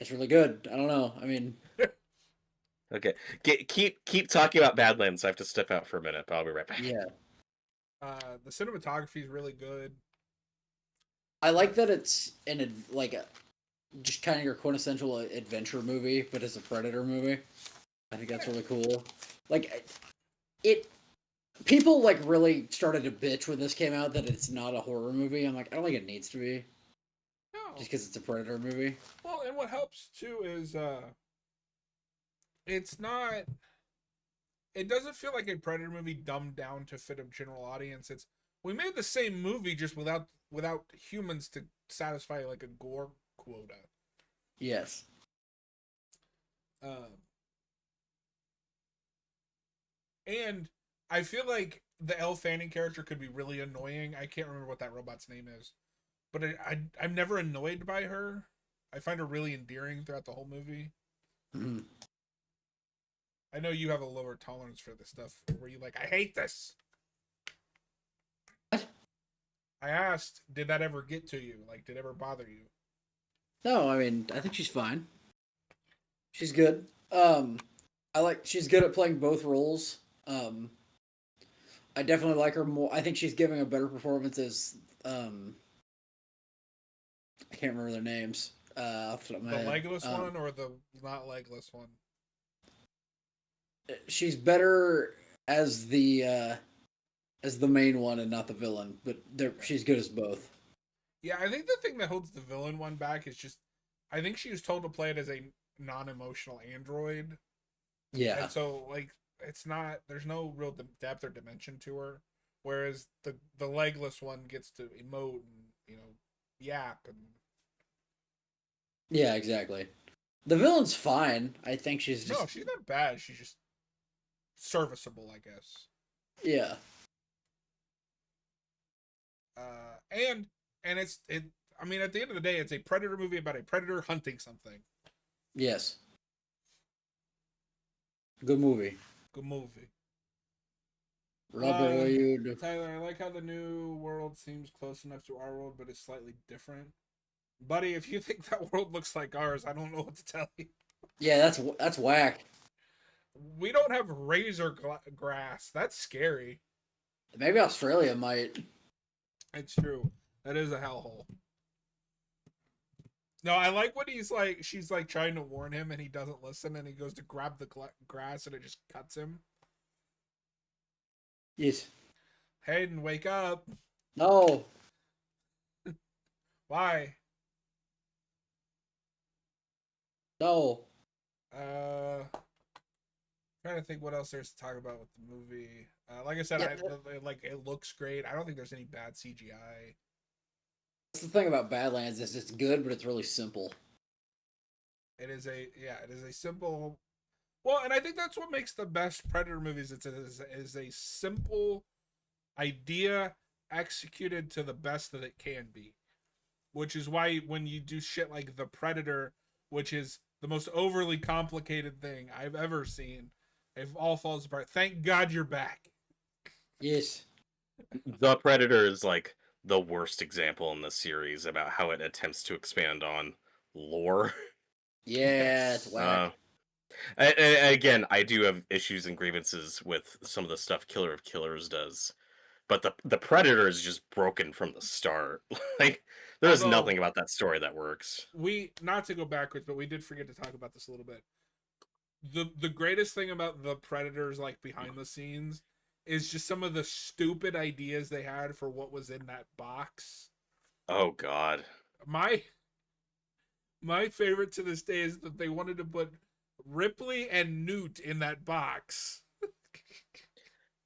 it's really good. I don't know. I mean, Okay, keep talking about Badlands. I have to step out for a minute, but I'll be right back. yeah. The cinematography is really good. I like that it's like a just kind of your quintessential adventure movie, but it's a Predator movie. I think that's really cool. Like it people like really started to bitch when this came out that it's not a horror movie. I'm like, I don't think it needs to be No, just because it's a Predator movie. well, and what helps too is it's not. It doesn't feel like a Predator movie dumbed down to fit a general audience. It's we made the same movie just without humans to satisfy like a gore quota. Yes. Um, and I feel like the Elle Fanning character could be really annoying. I can't remember what that robot's name is, but I'm never annoyed by her. I find her really endearing throughout the whole movie. Mhm. I know you have a lower tolerance for this stuff where you like, I hate this. What? I asked, did that ever get to you? Like, did it ever bother you? No, I mean, I think she's fine. She's good. She's good at playing both roles. I definitely like her more. I think she's giving a better performance as I can't remember their names off the top of my The head. legless one or the not legless one? She's better as the main one and not the villain, but Okay. she's good as both. Yeah, I think the thing that holds the villain one back is just, I think she was told to play it as a non-emotional android, Yeah. and so like it's not. There's no real depth or dimension to her. Whereas the legless one gets to emote and yap and Yeah, exactly. The villain's fine. I think she's No, just she's not bad. She's just serviceable, I guess. yeah. And it's it. I mean, at the end of the day, it's a predator movie about a predator hunting something. Yes. Good movie. Good movie. Robert, what you do? Tyler, I like how the new world seems close enough to our world, but it's slightly different. Buddy, if you think that world looks like ours, I don't know what to tell you. Yeah, that's whack. We don't have grass. That's scary. Maybe Australia might. It's true. That is a hellhole. No, I like when she's like trying to warn him and he doesn't listen and he goes to grab the grass and it just cuts him. Yes. Hayden, wake up. No. Why? No. Trying to think what else there's to talk about with the movie. Like I said, it looks great. I don't think there's any bad CGI. That's the thing about Badlands is it's good, but it's really simple. It is a simple. Well, and I think that's what makes the best Predator movies. It is a simple idea executed to the best that it can be, which is why when you do shit like The Predator, which is the most overly complicated thing I've ever seen, it all falls apart. Thank God you're back. Yes. The Predator is like the worst example in the series about how it attempts to expand on lore. Yeah, it's whack. Again, I do have issues and grievances with some of the stuff Killer of Killers does, but the Predator is just broken from the start. Like there's nothing about that story that works. We not to go backwards, but we did forget to talk about this a little bit. The greatest thing about the Predators, like behind the scenes, is just some of the stupid ideas they had for what was in that box. Oh God. My favorite to this day is that they wanted to put Ripley and Newt in that box.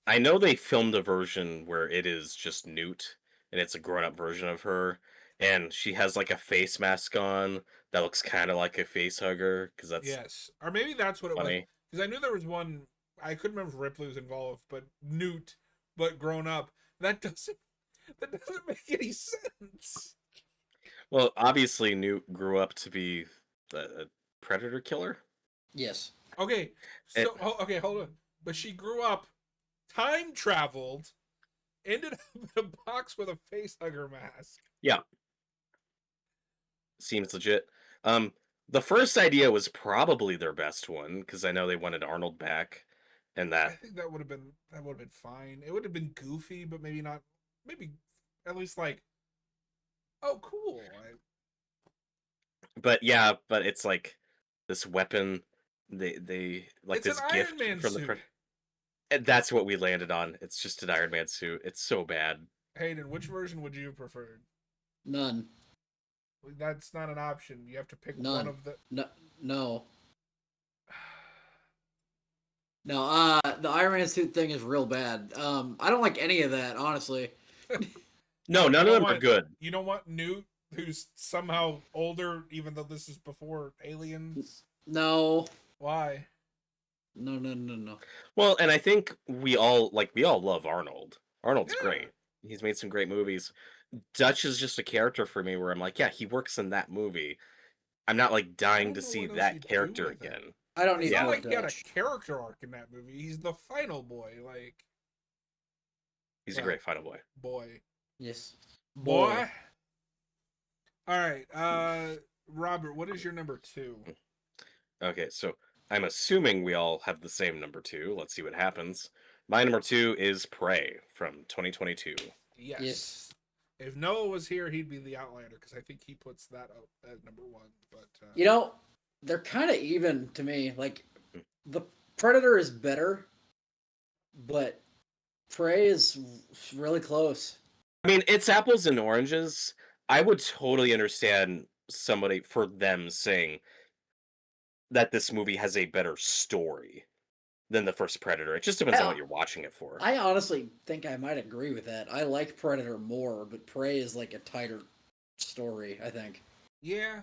I know they filmed a version where it is just Newt and it's a grown-up version of her and she has like a face mask on that looks kind of like a face hugger because that's Yes, or maybe that's what it was. funny. Because I knew there was one. I couldn't remember if Ripley was involved, but Newt, but grown up. That doesn't make any sense. Well, obviously Newt grew up to be a predator killer. Yes. Okay, okay, hold on. But she grew up, time traveled, ended up in a box with a face hugger mask. Yeah. Seems legit. The first idea was probably their best one because I know they wanted Arnold back, and I that think that would have been fine. It would have been goofy, but maybe not. Maybe at least like, oh, cool. but it's like this weapon they like It's an this Iron gift Man from suit. and that's what we landed on. It's just an Iron Man suit. It's so bad. Hayden, which version would you have preferred? None. That's not an option. You have to pick None. one of the. No. No. The Iron Man suit thing is real bad. I don't like any of that, honestly. No, none of them are good. You don't want Newt, who's somehow older, even though this is before Aliens. No. Why? No. Well, and I think we all love Arnold. Arnold's Yeah. great. He's made some great movies. Dutch is just a character for me where I'm like, yeah, he works in that movie. I'm not like dying to see that character again. I don't need It's not more like he had a Dutch. character arc in that movie. He's the final boy. Like, He's a great final boy. Boy. Yes. Boy. All right. Robert, what is your number 2? Okay, so I'm assuming we all have the same number 2. Let's see what happens. My number 2 is Prey from 2022. Yes. If Noah was here, he'd be the Outlander because I think he puts that up at number 1. But they're kind of even to me. Like the Predator is better, but Prey is really close. I mean, it's apples and oranges. I would totally understand somebody for them saying that this movie has a better story than the first Predator. It just depends on what you're watching it for. I honestly think I might agree with that. I like Predator more, but Prey is like a tighter story, I think. Yeah.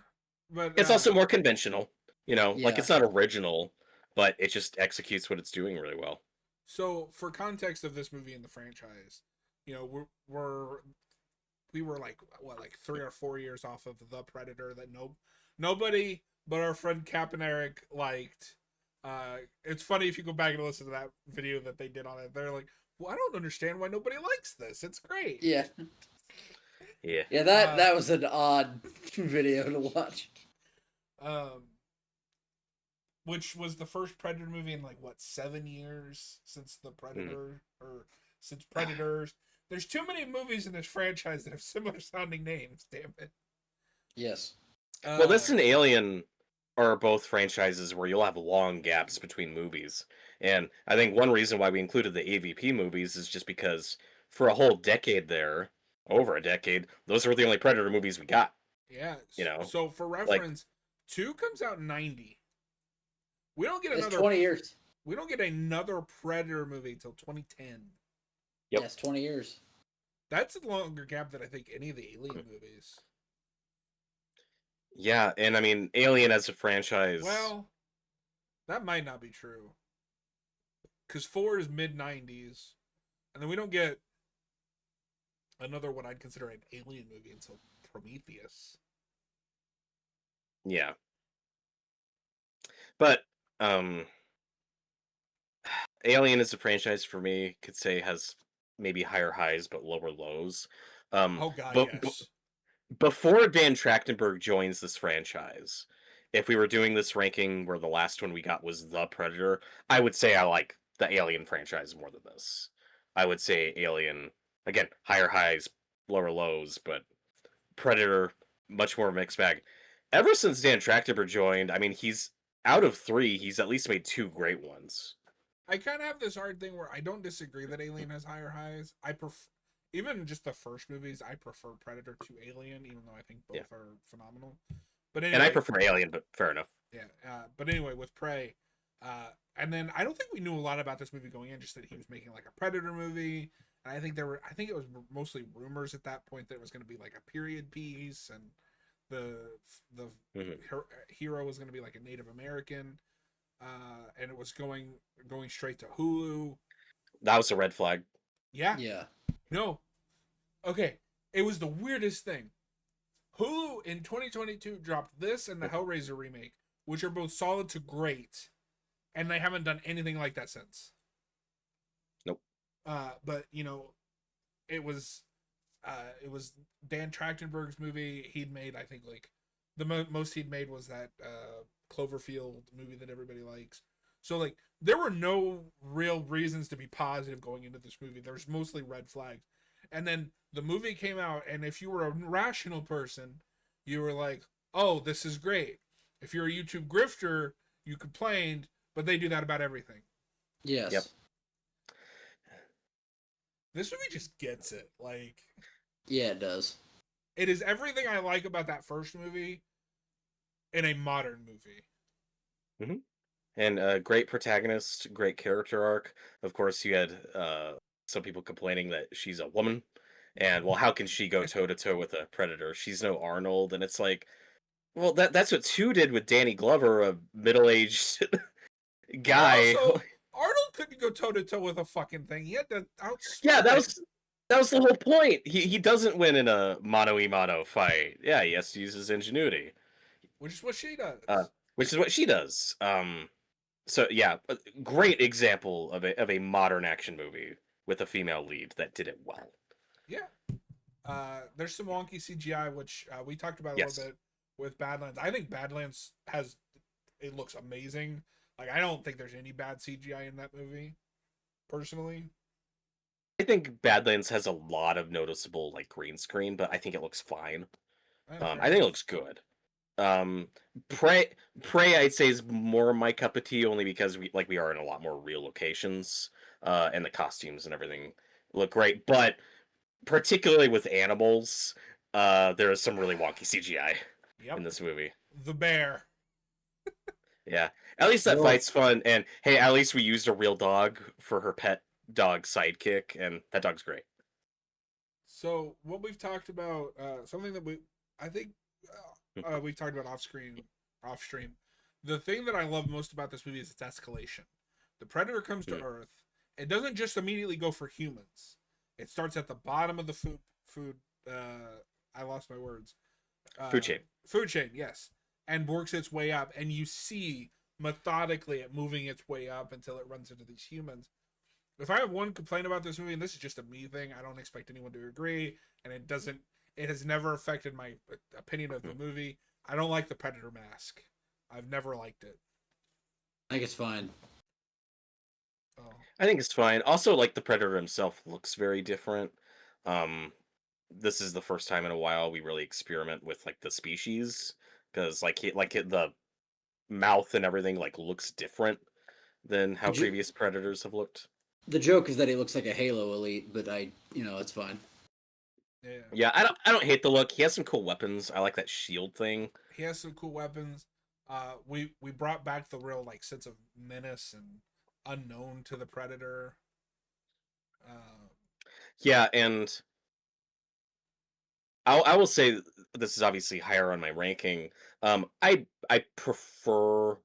But It's also more conventional, like Yeah. it's not original, but it just executes what it's doing really well. so for context of this movie and the franchise, we were like what, like 3 or 4 years off of the Predator that nobody but our friend Cap and Eric liked. It's funny if you go back and listen to that video that they did on it. They're like, "Well, I don't understand why nobody likes this. It's great." Yeah. Yeah. Yeah, that was an odd video to watch. Um, which was the first Predator movie in like what, 7 years since the Predator or since Predators. There's too many movies in this franchise that have similar sounding names. Damn it. Yes. Well, this and Alien are both franchises where you'll have long gaps between movies. And I think one reason why we included the AVP movies is just because for a whole decade there, over a decade, those were the only Predator movies we got. Yeah. You know, So for like reference, 2 comes out in 90. We don't get It's another 20 years. We don't get another Predator movie until 2010. Yep. Yes, 20 years. That's a longer gap than I think any of the Alien movies. yeah, and I mean Alien as a franchise. Well, that might not be true. Because 4 is mid 90s. And then we don't get another what I'd consider an Alien movie until Prometheus. Yeah. But um Alien as a franchise for me could say has maybe higher highs but lower lows. Oh, God, But yes. before Dan Trachtenberg joins this franchise, if we were doing this ranking where the last one we got was The Predator, I would say I like the Alien franchise more than this. I would say Alien, again, higher highs, lower lows, but Predator, much more mixed bag. Ever since Dan Trachtenberg joined, I mean, he's out of 3, he's at least made 2 great ones. I kind of have this hard thing where I don't disagree that Alien has higher highs. I prefer, even just the first movies, I prefer Predator to Alien, even though I think both are phenomenal. But anyway, and I prefer Alien, but fair enough. Yeah, but anyway, with Prey, and then I don't think we knew a lot about this movie going in, just that he was making like a Predator movie. And I think it was mostly rumors at that point that it was going to be like a period piece, and the hero was going to be like a Native American, and it was going straight to Hulu. That was a red flag. Yeah. Yeah. No. Okay. It was the weirdest thing. Hulu in 2022 dropped this and the Hellraiser remake, which are both solid to great, and they haven't done anything like that since. Nope. But it was Dan Trachtenberg's movie. He'd made, I think, like the most he'd made was that Cloverfield movie that everybody likes. So like there were no real reasons to be positive going into this movie. There's mostly red flags. And then the movie came out, and if you were a rational person, you were like, "Oh, this is great." If you're a YouTube grifter, you complained, but they do that about everything. Yes. Yep. This movie just gets it. Like, yeah, it does. It is everything I like about that first movie in a modern movie. Mm-hmm. And a great protagonist, great character arc. Of course, you had some people complaining that she's a woman, and well, how can she go toe to toe with a Predator? She's no Arnold, and it's like, well, that's what 2 did with Danny Glover, a middle-aged guy. Also, Arnold couldn't go toe to toe with a fucking thing. He had to outsmart. Yeah, that was the whole point. He doesn't win in a mano-a-mano fight. Yeah, he has to use his ingenuity, which is what she does. Which is what she does. So yeah, a great example of a modern action movie with a female lead that did it well. Yeah. There's some wonky CGI, which we talked about a Yes. little bit with Badlands. I think Badlands it looks amazing. Like, I don't think there's any bad CGI in that movie, personally. I think Badlands has a lot of noticeable like green screen, but I think it looks fine. I think it looks good. Prey I'd say is more my cup of tea, only because we are in a lot more real locations, and the costumes and everything look great. But particularly with animals, there is some really wonky CGI in this movie. The bear. Yeah, at least that fight's fun, and hey, at least we used a real dog for her pet dog sidekick, and that dog's great. So what we've talked about, something that I think we talked about off stream. The thing that I love most about this movie is its escalation. The predator comes to Earth. It doesn't just immediately go for humans. It starts at the bottom of the food. I lost my words. Food chain. Food chain, yes, and works its way up, and you see methodically it moving its way up until it runs into these humans. If I have one complaint about this movie, and this is just a me thing, I don't expect anyone to agree, and it doesn't. It has never affected my opinion of the movie. I don't like the predator mask. I've never liked it. I think it's fine. Oh. I think it's fine. Also, like the predator himself looks very different. This is the first time in a while we really experiment with like the species because the mouth and everything like looks different than how previous predators have looked. The joke is that he looks like a Halo elite, but it's fine. Yeah, I don't hate the look. He has some cool weapons. I like that shield thing. He has some cool weapons. We brought back the real like sense of menace and unknown to the predator. Yeah, and I will say this is obviously higher on my ranking. I prefer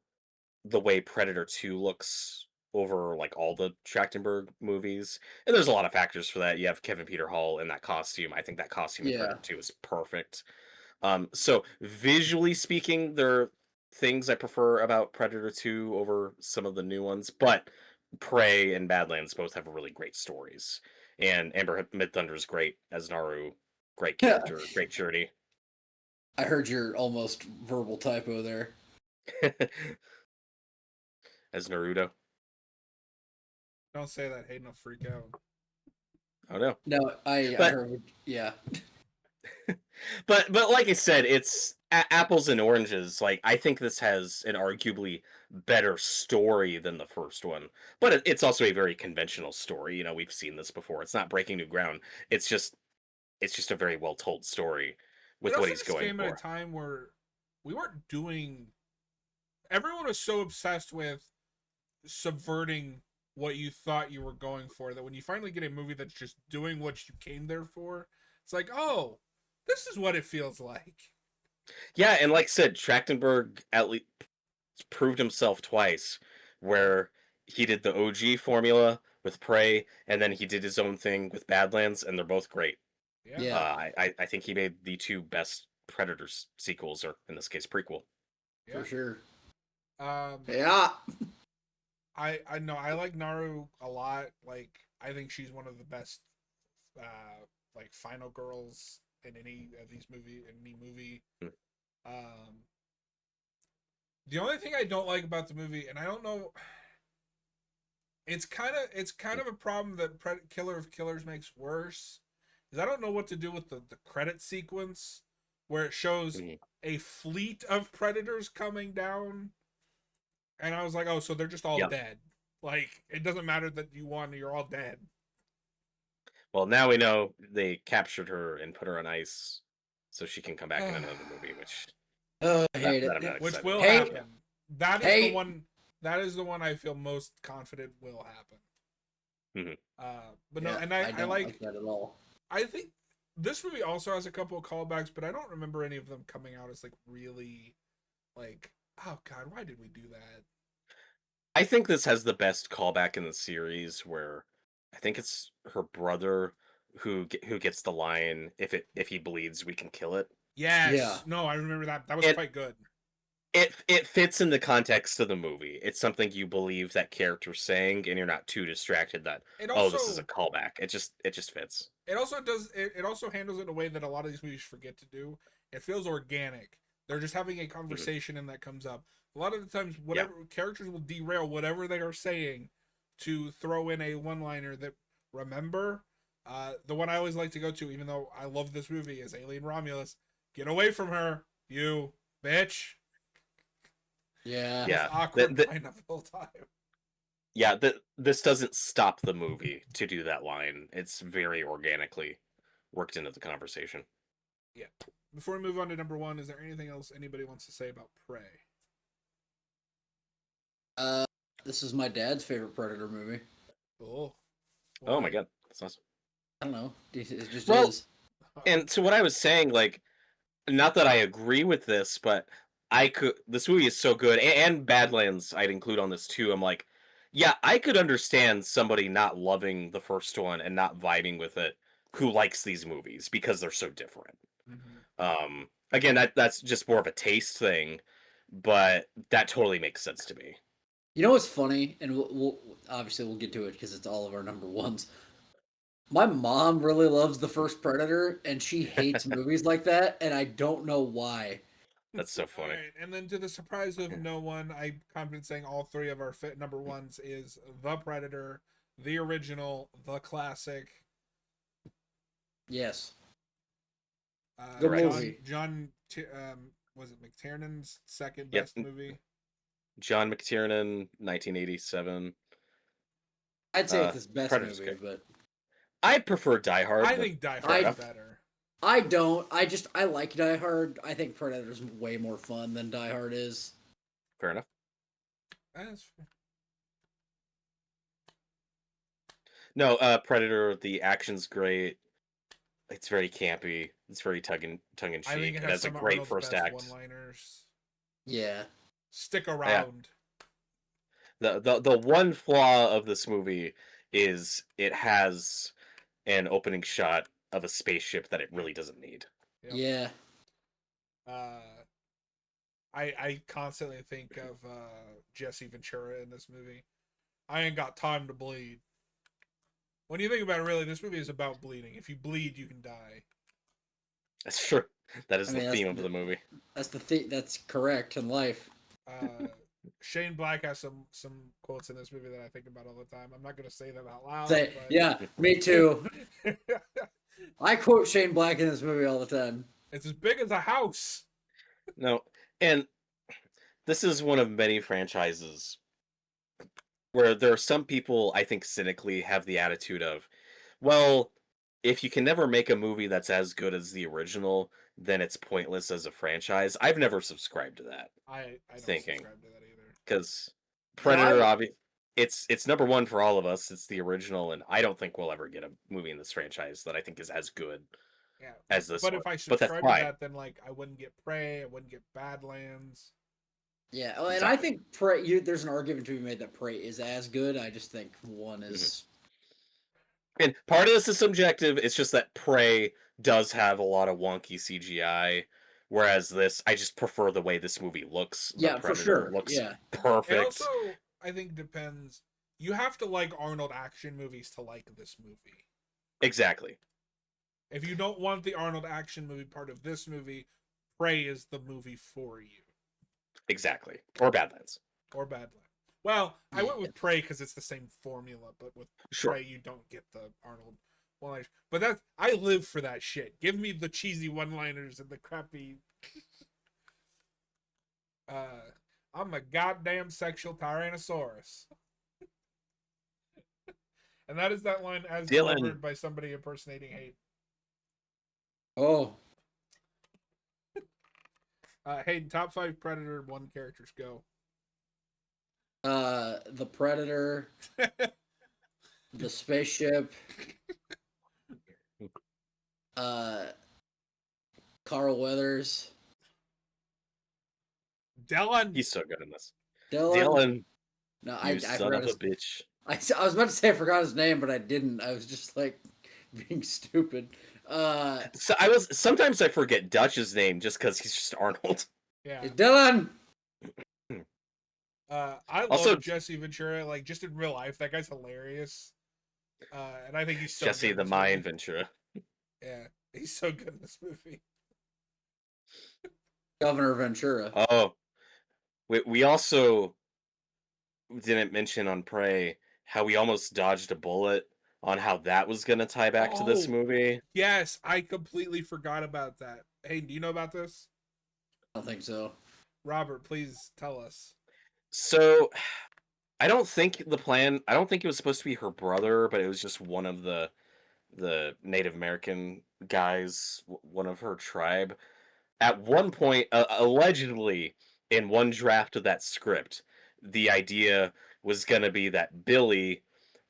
the way Predator 2 looks over like all the Trachtenberg movies. And there's a lot of factors for that. You have Kevin Peter Hall in that costume. I think that costume in Predator 2 is perfect. So visually speaking, there are things I prefer about Predator 2 over some of the new ones, but Prey and Badlands both have really great stories. And Amber Midthunder is great as Naru. Great character, great journey. I heard your almost verbal typo there. As Naruto. Don't say that. Hayden will freak out. Oh no. No, I heard. Yeah. but like I said, it's apples and oranges. Like I think this has an arguably better story than the first one, but it's also a very conventional story. You know, we've seen this before. It's not breaking new ground. It's just a very well told story with what he's going for. Came at a time where we weren't doing. Everyone was so obsessed with subverting what you thought you were going for that when you finally get a movie that's just doing what you came there for, it's like, oh, this is what it feels like. Yeah, and like I said, Trachtenberg at least proved himself twice, where he did the OG formula with Prey, and then he did his own thing with Badlands, and they're both great. Yeah. I think he made the two best Predator sequels, or in this case, prequel. For sure. Yeah. I know I like Naru a lot. Like I think she's one of the best like final girls in any of these movie. The only thing I don't like about the movie, and I don't know, it's kind of a problem that Killer of Killers makes worse, is I don't know what to do with the credit sequence where it shows a fleet of predators coming down. And I was like, oh, so they're just all dead. Like, it doesn't matter that you won, you're all dead. Well, now we know they captured her and put her on ice so she can come back in another movie, which I hate it. Which will happen. That is the one I feel most confident will happen. But no, and I like that at all. I think this movie also has a couple of callbacks, but I don't remember any of them coming out as like really like, oh god, why did we do that? I think this has the best callback in the series, where I think it's her brother who gets the line, if he bleeds, we can kill it. Yes. Yeah. No, I remember that. That was quite good. It fits in the context of the movie. It's something you believe that character's saying, and you're not too distracted that this is a callback. It just fits. It also does. It also handles it in a way that a lot of these movies forget to do. It feels organic. They're just having a conversation and that comes up. A lot of the times, characters will derail whatever they are saying to throw in a one-liner that, remember, the one I always like to go to, even though I love this movie, is Alien Romulus. Get away from her, you bitch. Yeah. Awkward line the whole time. Yeah, this doesn't stop the movie to do that line. It's very organically worked into the conversation. Yeah. Before we move on to number one, is there anything else anybody wants to say about Prey? This is my dad's favorite Predator movie. Oh. Oh my god, that's awesome. I don't know. It just is. And to what I was saying, like, not that I agree with this, but this movie is so good, and Badlands I'd include on this too. I'm like, yeah, I could understand somebody not loving the first one and not vibing with it who likes these movies because they're so different. Again, that's just more of a taste thing, but that totally makes sense to me. You know what's funny, and we'll obviously we'll get to it because it's all of our number ones. My mom really loves the first Predator, and she hates movies like that, and I don't know why. That's so All funny. right, and then to the surprise of no one, I'm confident saying all three of our fit number ones is The Predator, the original, the classic. Yes, Uh, good Correct. movie. Was it McTiernan's second Yep. best movie? John McTiernan, 1987. I'd say it's his best Predator's movie, good. but I prefer Die Hard. I but think Die fair Hard is enough. better. I don't. I like Die Hard. I think Predator's way more fun than Die Hard is. Fair enough. That's fair. No, Predator. The action's great. It's very campy. It's very tongue in I think cheek. it It has has a some of great Arnold's first best act. one-liners. Yeah. Stick Yeah. around. The one flaw of this movie is it has an opening shot of a spaceship that it really doesn't need. Yep. Yeah. I constantly think of Jesse Ventura in this movie. I ain't got time to bleed. When you think about it, really, this movie is about bleeding. If you bleed, you can die. That's true. That is I the mean, theme of the movie. That's correct in life. Shane Black has some quotes in this movie that I think about all the time. I'm not gonna say them out loud. Say, but... yeah, me too. I quote Shane Black in this movie all the time. It's as big as a house. No, and this is one of many franchises where there are some people I think cynically have the attitude of, well, if you can never make a movie that's as good as the original, then it's pointless as a franchise. I've never subscribed to that I don't thinking, subscribe to that either. because No, Predator, it's number one for all of us. It's the original, and I don't think we'll ever get a movie in this franchise that I think is as good Yeah, as this but one. if I But that's subscribe to fine. that, then like I wouldn't get Prey, I wouldn't get Badlands. Yeah, oh, and I think there's an argument to be made that Prey is as good. I just think one is. And part of this is subjective. It's just that Prey does have a lot of wonky CGI, whereas this, I just prefer the way this movie looks. The Yeah, for Predator sure. looks Yeah. perfect. It also, I think, depends. You have to like Arnold action movies to like this movie. Exactly. If you don't want the Arnold action movie part of this movie, Prey is the movie for you. Exactly. Or Badlands. Or Badlands. Well, I went with Prey because it's the same formula, but with Prey you don't get the Arnold one-liners. But that's I live for that shit. Give me the cheesy one-liners and the crappy. I'm a goddamn sexual Tyrannosaurus. And that is that line as delivered by somebody impersonating Hayden. Oh. Hayden, top 5 Predator 1 characters, go. The Predator, the spaceship, Carl Weathers, Dylan. He's so good in this. Dylan. No, I son forgot of a bitch. I was about to say I forgot his name, but I didn't. I was just like being stupid. So sometimes I forget Dutch's name just because he's just Arnold. Yeah. Dylan. I love Jesse Ventura, like just in real life. That guy's hilarious. And I think he's so Jesse good the Mind Ventura. Yeah, he's so good in this movie. Governor Ventura. Oh, we also didn't mention on Prey how we almost dodged a bullet on how that was going to tie back to this movie. Yes, I completely forgot about that. Hey, do you know about this? I don't think so. Robert, please tell us. So, I don't think it was supposed to be her brother, but it was just one of the Native American guys, one of her tribe. At one point, allegedly, in one draft of that script, the idea was going to be that Billy,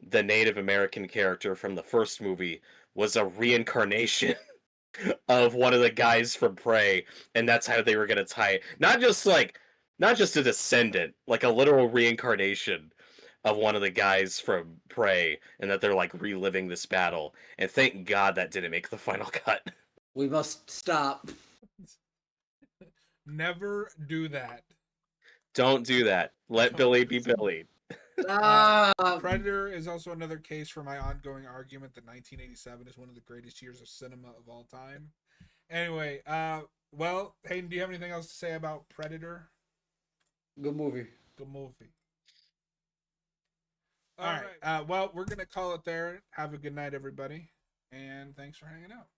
the Native American character from the first movie, was a reincarnation of one of the guys from Prey, and that's how they were gonna tie it. Not just a descendant, like a literal reincarnation of one of the guys from Prey, and that they're like reliving this battle. And thank God that didn't make the final cut. We must stop. Never do that. Don't do that. Let Billy be Billy. Predator is also another case for my ongoing argument that 1987 is one of the greatest years of cinema of all time. Anyway, well, Hayden, do you have anything else to say about Predator? Good movie. Good movie. All right. Well, we're going to call it there. Have a good night, everybody. And thanks for hanging out.